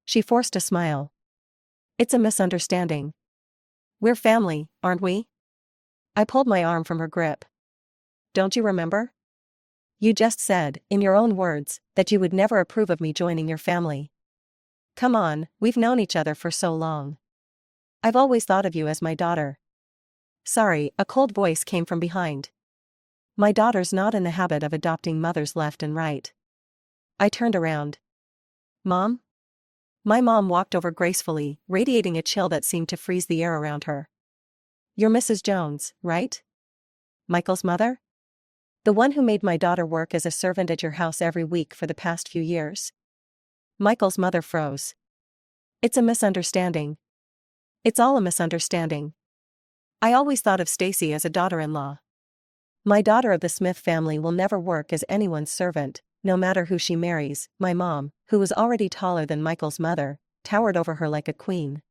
She forced a smile. It's a misunderstanding. We're family, aren't we? I pulled my arm from her grip. Don't you remember? You just said, in your own words, that you would never approve of me joining your family. Come on, we've known each other for so long. I've always thought of you as my daughter. Sorry, a cold voice came from behind. My daughter's not in the habit of adopting mothers left and right. I turned around. Mom? My mom walked over gracefully, radiating a chill that seemed to freeze the air around her. You're Mrs. Jones, right? Michael's mother? The one who made my daughter work as a servant at your house every week for the past few years? Michael's mother froze. It's a misunderstanding. It's all a misunderstanding. I always thought of Stacy as a daughter-in-law. My daughter of the Smith family will never work as anyone's servant, no matter who she marries. My mom, who was already taller than Michael's mother, towered over her like a queen.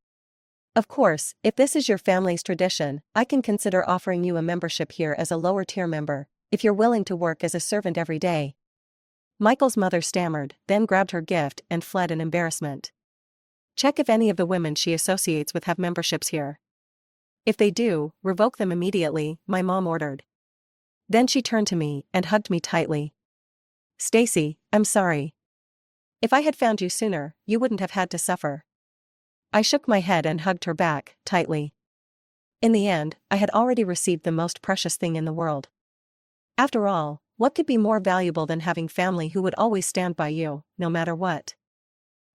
Of course, if this is your family's tradition, I can consider offering you a membership here as a lower-tier member, if you're willing to work as a servant every day. Michael's mother stammered, then grabbed her gift and fled in embarrassment. Check if any of the women she associates with have memberships here. If they do, revoke them immediately, my mom ordered. Then she turned to me and hugged me tightly. Stacy, I'm sorry. If I had found you sooner, you wouldn't have had to suffer. I shook my head and hugged her back, tightly. In the end, I had already received the most precious thing in the world. After all, what could be more valuable than having family who would always stand by you, no matter what?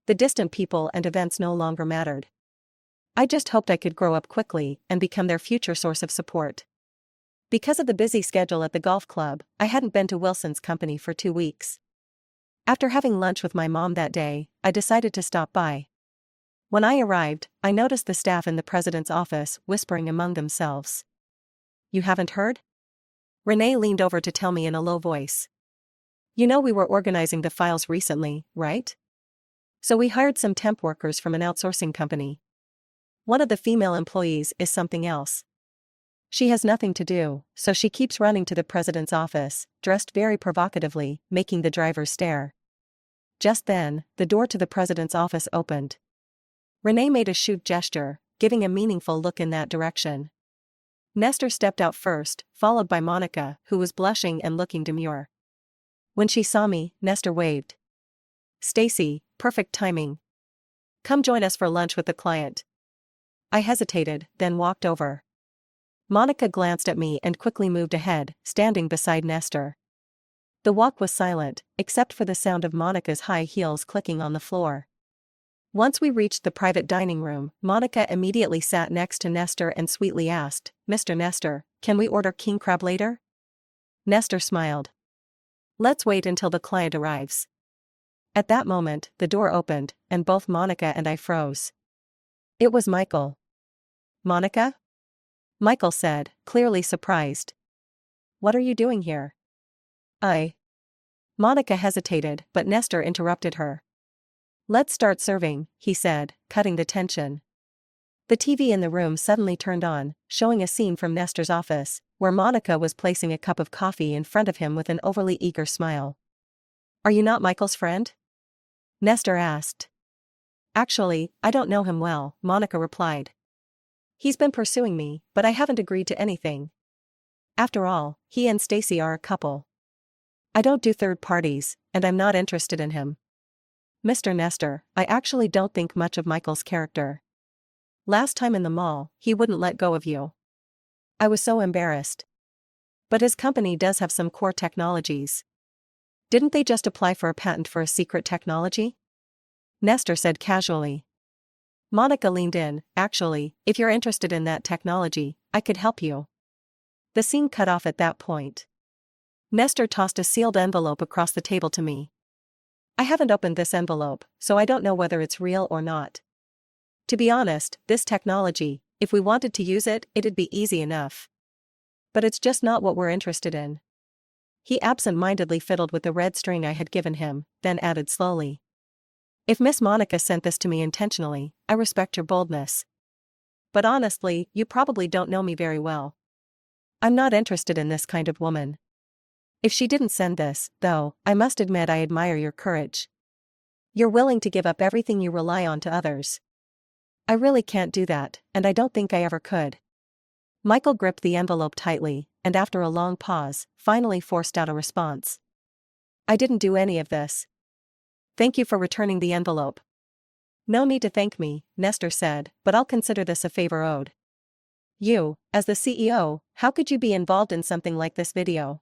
The distant people and events no longer mattered. I just hoped I could grow up quickly and become their future source of support. Because of the busy schedule at the golf club, I hadn't been to Wilson's company for 2 weeks. After having lunch with my mom that day, I decided to stop by. When I arrived, I noticed the staff in the president's office whispering among themselves. You haven't heard? Renee leaned over to tell me in a low voice. You know we were organizing the files recently, right? So we hired some temp workers from an outsourcing company. One of the female employees is something else. She has nothing to do, so she keeps running to the president's office, dressed very provocatively, making the drivers stare. Just then, the door to the president's office opened. Renee made a shoot gesture, giving a meaningful look in that direction. Nestor stepped out first, followed by Monica, who was blushing and looking demure. When she saw me, Nestor waved. Stacy, perfect timing. Come join us for lunch with the client. I hesitated, then walked over. Monica glanced at me and quickly moved ahead, standing beside Nestor. The walk was silent, except for the sound of Monica's high heels clicking on the floor. Once we reached the private dining room, Monica immediately sat next to Nestor and sweetly asked, Mr. Nestor, can we order king crab later? Nestor smiled. Let's wait until the client arrives. At that moment, the door opened, and both Monica and I froze. It was Michael. Monica? Michael said, clearly surprised. What are you doing here? Monica hesitated, but Nestor interrupted her. Let's start serving, he said, cutting the tension. The TV in the room suddenly turned on, showing a scene from Nestor's office, where Monica was placing a cup of coffee in front of him with an overly eager smile. Are you not Michael's friend? Nestor asked. Actually, I don't know him well, Monica replied. He's been pursuing me, but I haven't agreed to anything. After all, he and Stacy are a couple. I don't do third parties, and I'm not interested in him. Mr. Nestor, I actually don't think much of Michael's character. Last time in the mall, he wouldn't let go of you. I was so embarrassed. But his company does have some core technologies. Didn't they just apply for a patent for a secret technology? Nestor said casually. Monica leaned in. Actually, if you're interested in that technology, I could help you. The scene cut off at that point. Nestor tossed a sealed envelope across the table to me. I haven't opened this envelope, so I don't know whether it's real or not. To be honest, this technology, if we wanted to use it, it'd be easy enough. But it's just not what we're interested in. He absent-mindedly fiddled with the red string I had given him, then added slowly. If Miss Monica sent this to me intentionally, I respect your boldness. But honestly, you probably don't know me very well. I'm not interested in this kind of woman. If she didn't send this, though, I must admit I admire your courage. You're willing to give up everything you rely on to others. I really can't do that, and I don't think I ever could. Michael gripped the envelope tightly, and after a long pause, finally forced out a response. I didn't do any of this. Thank you for returning the envelope. No need to thank me, Nestor said, but I'll consider this a favor owed. You, as the CEO, how could you be involved in something like this video?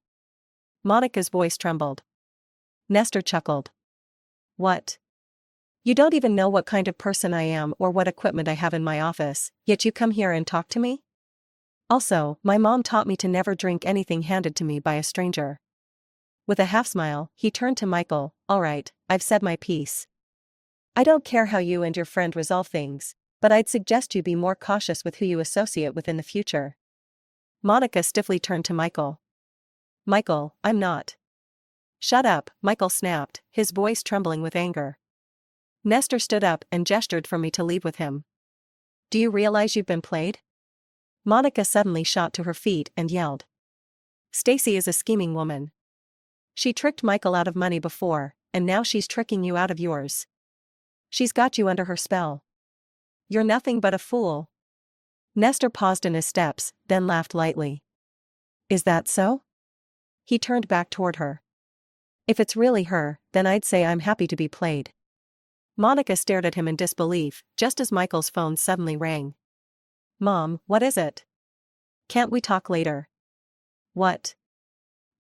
Monica's voice trembled. Nestor chuckled. What? You don't even know what kind of person I am or what equipment I have in my office, yet you come here and talk to me? Also, my mom taught me to never drink anything handed to me by a stranger. With a half-smile, he turned to Michael. All right, I've said my piece. I don't care how you and your friend resolve things, but I'd suggest you be more cautious with who you associate with in the future. Monica stiffly turned to Michael. Michael, I'm not. Shut up, Michael snapped, his voice trembling with anger. Nestor stood up and gestured for me to leave with him. Do you realize you've been played? Monica suddenly shot to her feet and yelled. Stacy is a scheming woman. She tricked Michael out of money before, and now she's tricking you out of yours. She's got you under her spell. You're nothing but a fool. Nestor paused in his steps, then laughed lightly. Is that so? He turned back toward her. If it's really her, then I'd say I'm happy to be played. Monica stared at him in disbelief, just as Michael's phone suddenly rang. Mom, what is it? Can't we talk later? What?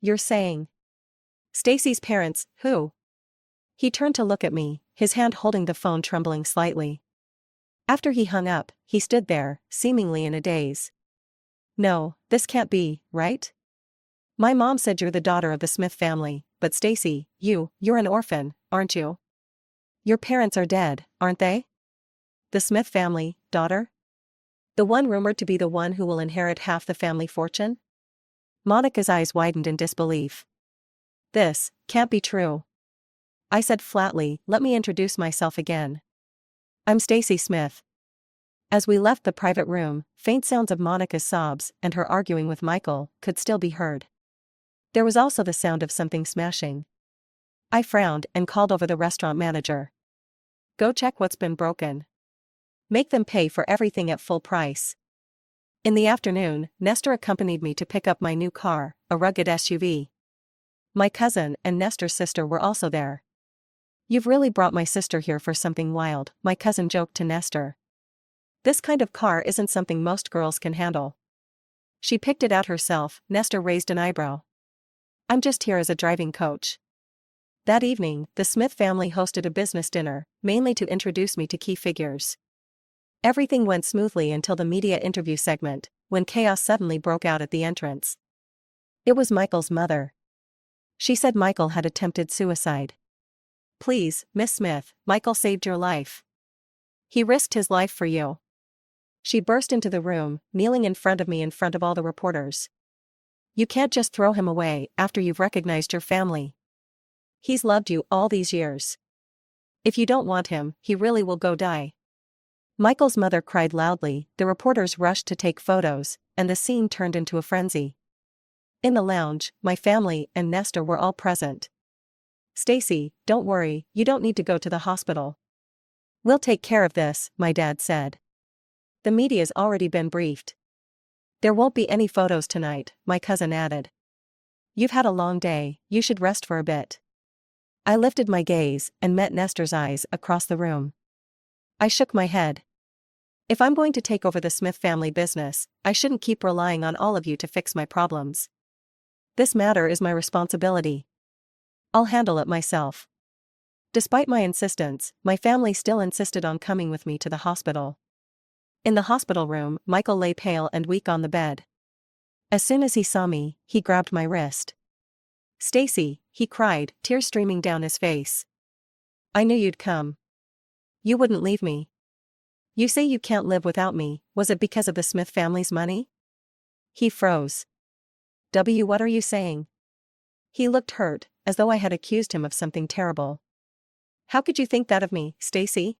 You're saying? Stacy's parents, who? He turned to look at me, his hand holding the phone trembling slightly. After he hung up, he stood there, seemingly in a daze. No, this can't be, right? My mom said you're the daughter of the Smith family, but Stacy, you're an orphan, aren't you? Your parents are dead, aren't they? The Smith family, daughter? The one rumored to be the one who will inherit half the family fortune? Monica's eyes widened in disbelief. This can't be true. I said flatly, let me introduce myself again. I'm Stacy Smith. As we left the private room, faint sounds of Monica's sobs and her arguing with Michael could still be heard. There was also the sound of something smashing. I frowned and called over the restaurant manager. Go check what's been broken. Make them pay for everything at full price. In the afternoon, Nestor accompanied me to pick up my new car, a rugged SUV. My cousin and Nestor's sister were also there. You've really brought my sister here for something wild, my cousin joked to Nestor. This kind of car isn't something most girls can handle. She picked it out herself, Nestor raised an eyebrow. I'm just here as a driving coach. That evening, the Smith family hosted a business dinner, mainly to introduce me to key figures. Everything went smoothly until the media interview segment, when chaos suddenly broke out at the entrance. It was Michael's mother. She said Michael had attempted suicide. Please, Miss Smith, Michael saved your life. He risked his life for you. She burst into the room, kneeling in front of me in front of all the reporters. You can't just throw him away after you've recognized your family. He's loved you all these years. If you don't want him, he really will go die. Michael's mother cried loudly, the reporters rushed to take photos, and the scene turned into a frenzy. In the lounge, my family and Nestor were all present. Stacy, don't worry, you don't need to go to the hospital. We'll take care of this, my dad said. The media's already been briefed. There won't be any photos tonight, my cousin added. You've had a long day, you should rest for a bit. I lifted my gaze and met Nestor's eyes across the room. I shook my head. If I'm going to take over the Smith family business, I shouldn't keep relying on all of you to fix my problems. This matter is my responsibility. I'll handle it myself. Despite my insistence, my family still insisted on coming with me to the hospital. In the hospital room, Michael lay pale and weak on the bed. As soon as he saw me, he grabbed my wrist. Stacy, he cried, tears streaming down his face. I knew you'd come. You wouldn't leave me. You say you can't live without me, was it because of the Smith family's money? He froze. What are you saying? He looked hurt, as though I had accused him of something terrible. How could you think that of me, Stacy?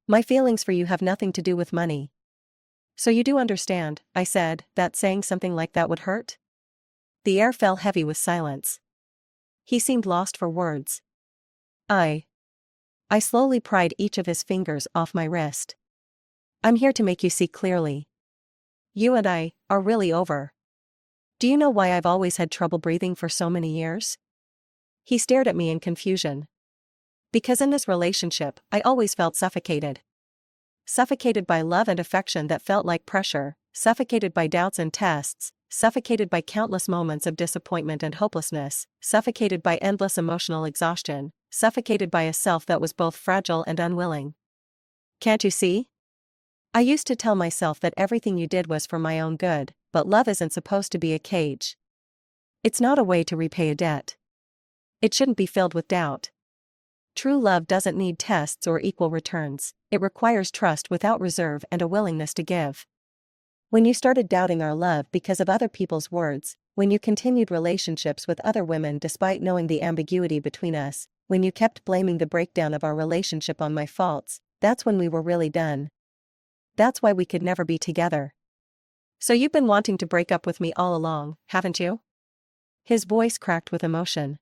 My feelings for you have nothing to do with money. So you do understand, I said, that saying something like that would hurt? The air fell heavy with silence. He seemed lost for words. I slowly pried each of his fingers off my wrist. I'm here to make you see clearly. You and I are really over. Do you know why I've always had trouble breathing for so many years? He stared at me in confusion. Because in this relationship, I always felt suffocated. Suffocated by love and affection that felt like pressure, suffocated by doubts and tests, suffocated by countless moments of disappointment and hopelessness, suffocated by endless emotional exhaustion, suffocated by a self that was both fragile and unwilling. Can't you see? I used to tell myself that everything you did was for my own good, but love isn't supposed to be a cage. It's not a way to repay a debt. It shouldn't be filled with doubt. True love doesn't need tests or equal returns, it requires trust without reserve and a willingness to give. When you started doubting our love because of other people's words, when you continued relationships with other women despite knowing the ambiguity between us, when you kept blaming the breakdown of our relationship on my faults, that's when we were really done. That's why we could never be together. So you've been wanting to break up with me all along, haven't you? His voice cracked with emotion.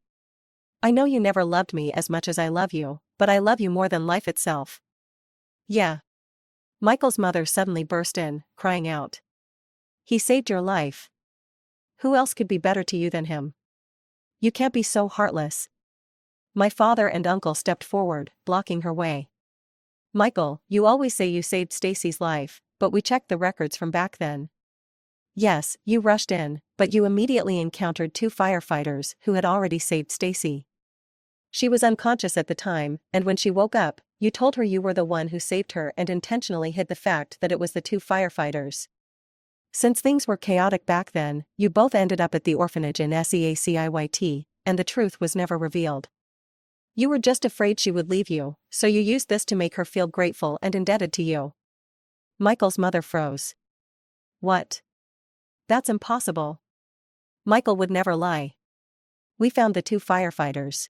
I know you never loved me as much as I love you, but I love you more than life itself. Yeah. Michael's mother suddenly burst in, crying out. He saved your life. Who else could be better to you than him? You can't be so heartless. My father and uncle stepped forward, blocking her way. Michael, you always say you saved Stacy's life, but we checked the records from back then. Yes, you rushed in, but you immediately encountered 2 firefighters who had already saved Stacy. She was unconscious at the time, and when she woke up, you told her you were the one who saved her and intentionally hid the fact that it was the 2 firefighters. Since things were chaotic back then, you both ended up at the orphanage in SEACIYT, and the truth was never revealed. You were just afraid she would leave you, so you used this to make her feel grateful and indebted to you. Michael's mother froze. What? That's impossible. Michael would never lie. We found the 2 firefighters.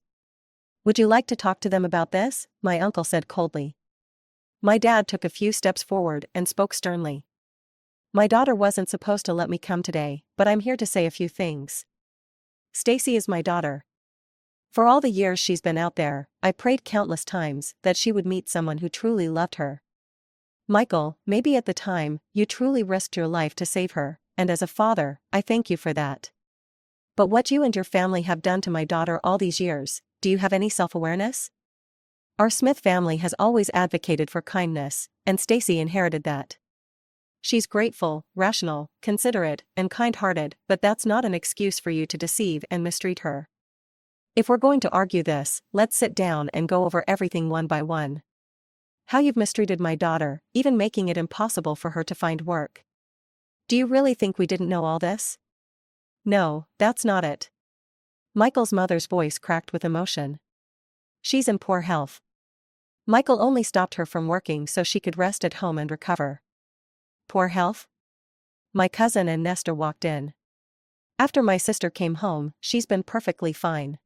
Would you like to talk to them about this? My uncle said coldly. My dad took a few steps forward and spoke sternly. My daughter wasn't supposed to let me come today, but I'm here to say a few things. Stacy is my daughter. For all the years she's been out there, I prayed countless times that she would meet someone who truly loved her. Michael, maybe at the time, you truly risked your life to save her, and as a father, I thank you for that. But what you and your family have done to my daughter all these years, do you have any self-awareness? Our Smith family has always advocated for kindness, and Stacy inherited that. She's grateful, rational, considerate, and kind-hearted, but that's not an excuse for you to deceive and mistreat her. If we're going to argue this, let's sit down and go over everything one by one. How you've mistreated my daughter, even making it impossible for her to find work. Do you really think we didn't know all this? No, that's not it. Michael's mother's voice cracked with emotion. She's in poor health. Michael only stopped her from working so she could rest at home and recover. Poor health? My cousin and Nestor walked in. After my sister came home, she's been perfectly fine.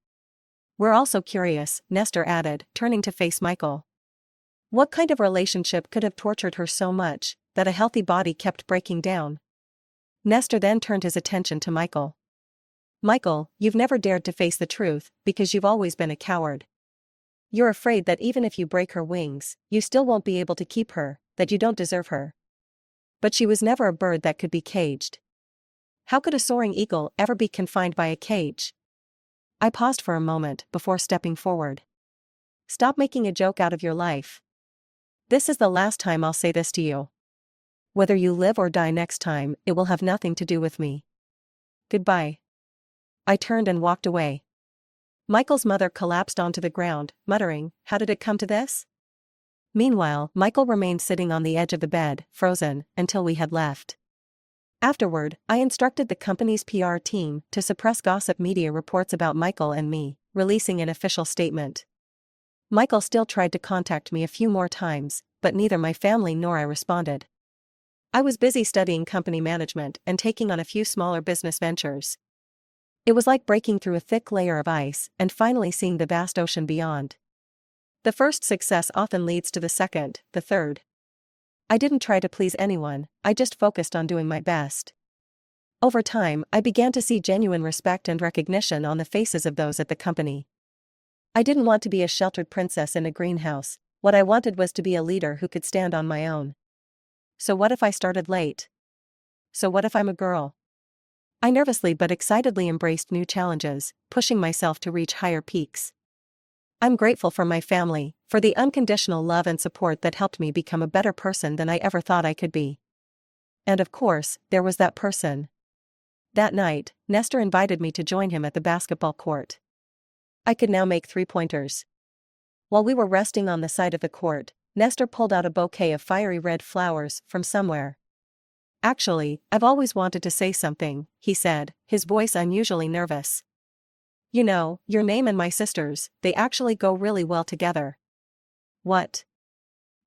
We're also curious, Nestor added, turning to face Michael. What kind of relationship could have tortured her so much, that a healthy body kept breaking down? Nestor then turned his attention to Michael. Michael, you've never dared to face the truth, because you've always been a coward. You're afraid that even if you break her wings, you still won't be able to keep her, that you don't deserve her. But she was never a bird that could be caged. How could a soaring eagle ever be confined by a cage? I paused for a moment before stepping forward. Stop making a joke out of your life. This is the last time I'll say this to you. Whether you live or die next time, it will have nothing to do with me. Goodbye. I turned and walked away. Michael's mother collapsed onto the ground, muttering, "How did it come to this?" Meanwhile, Michael remained sitting on the edge of the bed, frozen, until we had left. Afterward, I instructed the company's PR team to suppress gossip media reports about Michael and me, releasing an official statement. Michael still tried to contact me a few more times, but neither my family nor I responded. I was busy studying company management and taking on a few smaller business ventures. It was like breaking through a thick layer of ice and finally seeing the vast ocean beyond. The first success often leads to the second, the third. I didn't try to please anyone, I just focused on doing my best. Over time, I began to see genuine respect and recognition on the faces of those at the company. I didn't want to be a sheltered princess in a greenhouse, what I wanted was to be a leader who could stand on my own. So what if I started late? So what if I'm a girl? I nervously but excitedly embraced new challenges, pushing myself to reach higher peaks. I'm grateful for my family, for the unconditional love and support that helped me become a better person than I ever thought I could be. And of course, there was that person. That night, Nestor invited me to join him at the basketball court. I could now make three-pointers. While we were resting on the side of the court, Nestor pulled out a bouquet of fiery red flowers from somewhere. Actually, I've always wanted to say something, he said, his voice unusually nervous. You know, your name and my sister's, they actually go really well together. What?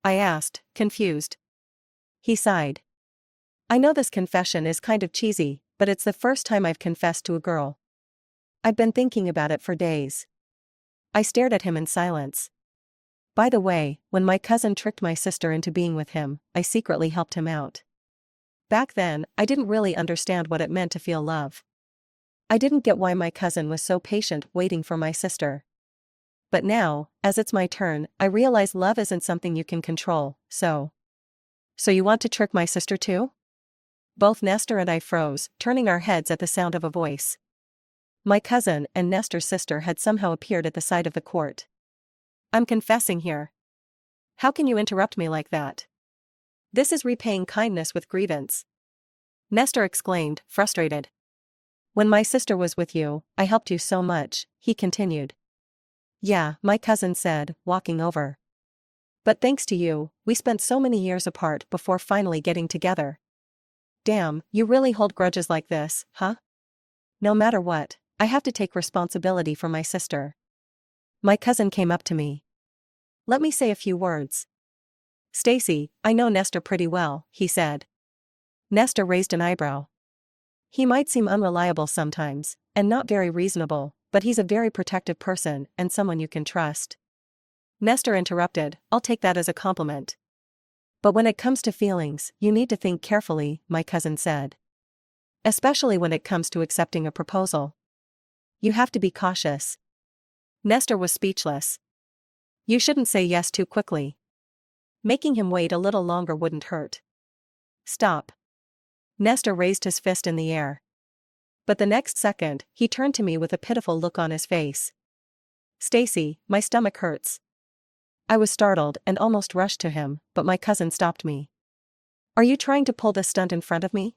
I asked, confused. He sighed. I know this confession is kind of cheesy, but it's the first time I've confessed to a girl. I've been thinking about it for days. I stared at him in silence. By the way, when my cousin tricked my sister into being with him, I secretly helped him out. Back then, I didn't really understand what it meant to feel love. I didn't get why my cousin was so patient waiting for my sister. But now, as it's my turn, I realize love isn't something you can control, so. So you want to trick my sister too? Both Nestor and I froze, turning our heads at the sound of a voice. My cousin and Nestor's sister had somehow appeared at the side of the court. I'm confessing here. How can you interrupt me like that? This is repaying kindness with grievance. Nestor exclaimed, frustrated. When my sister was with you, I helped you so much, he continued. Yeah, my cousin said, walking over. But thanks to you, we spent so many years apart before finally getting together. Damn, you really hold grudges like this, huh? No matter what, I have to take responsibility for my sister. My cousin came up to me. Let me say a few words. Stacy, I know Nestor pretty well, he said. Nestor raised an eyebrow. He might seem unreliable sometimes, and not very reasonable, but he's a very protective person and someone you can trust. Nestor interrupted, I'll take that as a compliment. But when it comes to feelings, you need to think carefully, my cousin said. Especially when it comes to accepting a proposal. You have to be cautious. Nestor was speechless. You shouldn't say yes too quickly. Making him wait a little longer wouldn't hurt. Stop. Nestor raised his fist in the air. But the next second, he turned to me with a pitiful look on his face. Stacy, my stomach hurts. I was startled and almost rushed to him, but my cousin stopped me. Are you trying to pull this stunt in front of me?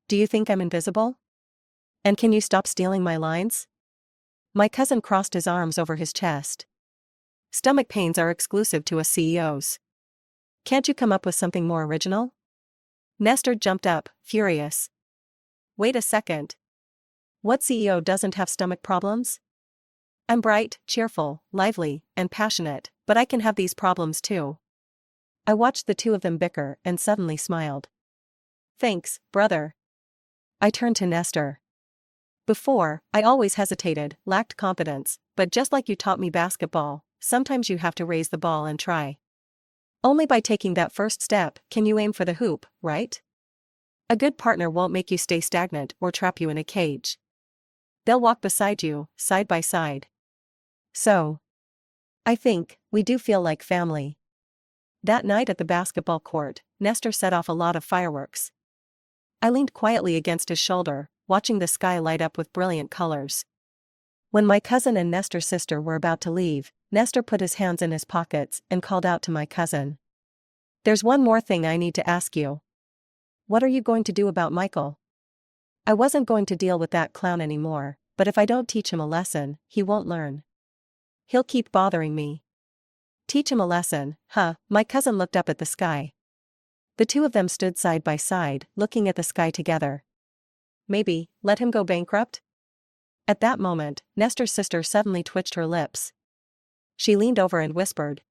Do you think I'm invisible? And can you stop stealing my lines? My cousin crossed his arms over his chest. Stomach pains are exclusive to us CEOs. Can't you come up with something more original? Nestor jumped up, furious. Wait a second. What CEO doesn't have stomach problems? I'm bright, cheerful, lively, and passionate, but I can have these problems too. I watched the two of them bicker and suddenly smiled. Thanks, brother. I turned to Nestor. Before, I always hesitated, lacked confidence, but just like you taught me basketball, sometimes you have to raise the ball and try. Only by taking that first step can you aim for the hoop, right? A good partner won't make you stay stagnant or trap you in a cage. They'll walk beside you, side by side. So, I think, we do feel like family. That night at the basketball court, Nestor set off a lot of fireworks. I leaned quietly against his shoulder, watching the sky light up with brilliant colors. When my cousin and Nestor's sister were about to leave, Nestor put his hands in his pockets and called out to my cousin. There's one more thing I need to ask you. What are you going to do about Michael? I wasn't going to deal with that clown anymore, but if I don't teach him a lesson, he won't learn. He'll keep bothering me. Teach him a lesson, huh? My cousin looked up at the sky. The two of them stood side by side, looking at the sky together. Maybe, let him go bankrupt? At that moment, Nestor's sister suddenly twitched her lips. She leaned over and whispered.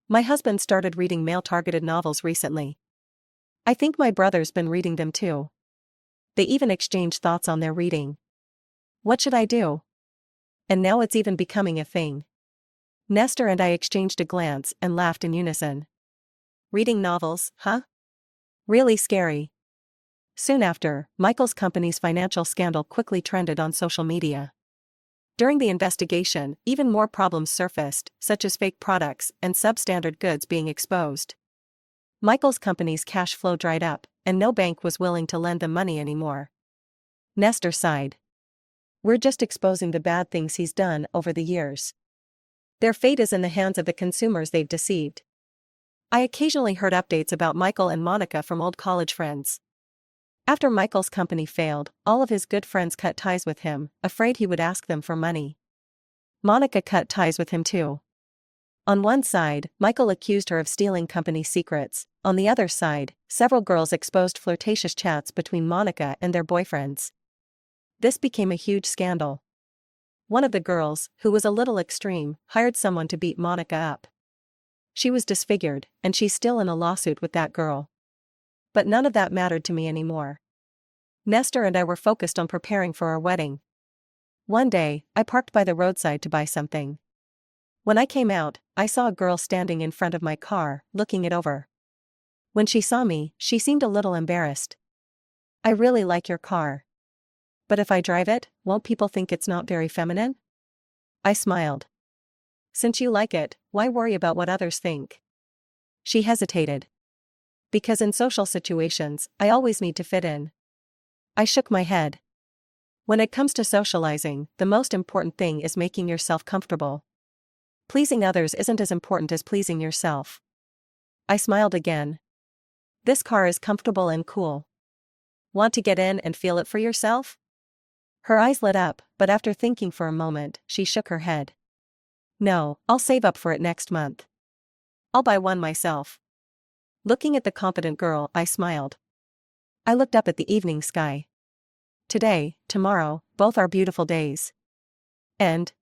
My husband started reading male-targeted novels recently. I think my brother's been reading them too. They even exchanged thoughts on their reading. What should I do? And now it's even becoming a thing. Nestor and I exchanged a glance and laughed in unison. Reading novels, huh? Really scary. Soon after, Michael's company's financial scandal quickly trended on social media. During the investigation, even more problems surfaced, such as fake products and substandard goods being exposed. Michael's company's cash flow dried up, and no bank was willing to lend them money anymore. Nestor sighed. We're just exposing the bad things he's done over the years. Their fate is in the hands of the consumers they've deceived. I occasionally heard updates about Michael and Monica from old college friends. After Michael's company failed, all of his good friends cut ties with him, afraid he would ask them for money. Monica cut ties with him too. On one side, Michael accused her of stealing company secrets. On the other side, several girls exposed flirtatious chats between Monica and their boyfriends. This became a huge scandal. One of the girls, who was a little extreme, hired someone to beat Monica up. She was disfigured, and she's still in a lawsuit with that girl. But none of that mattered to me anymore. Nestor and I were focused on preparing for our wedding. One day, I parked by the roadside to buy something. When I came out, I saw a girl standing in front of my car, looking it over. When she saw me, she seemed a little embarrassed. I really like your car. But if I drive it, won't people think it's not very feminine? I smiled. Since you like it, why worry about what others think? She hesitated. Because in social situations, I always need to fit in. I shook my head. When it comes to socializing, the most important thing is making yourself comfortable. Pleasing others isn't as important as pleasing yourself. I smiled again. This car is comfortable and cool. Want to get in and feel it for yourself? Her eyes lit up, but after thinking for a moment, she shook her head. No, I'll save up for it next month. I'll buy one myself. Looking at the confident girl, I smiled. I looked up at the evening sky. Today, tomorrow, both are beautiful days. And,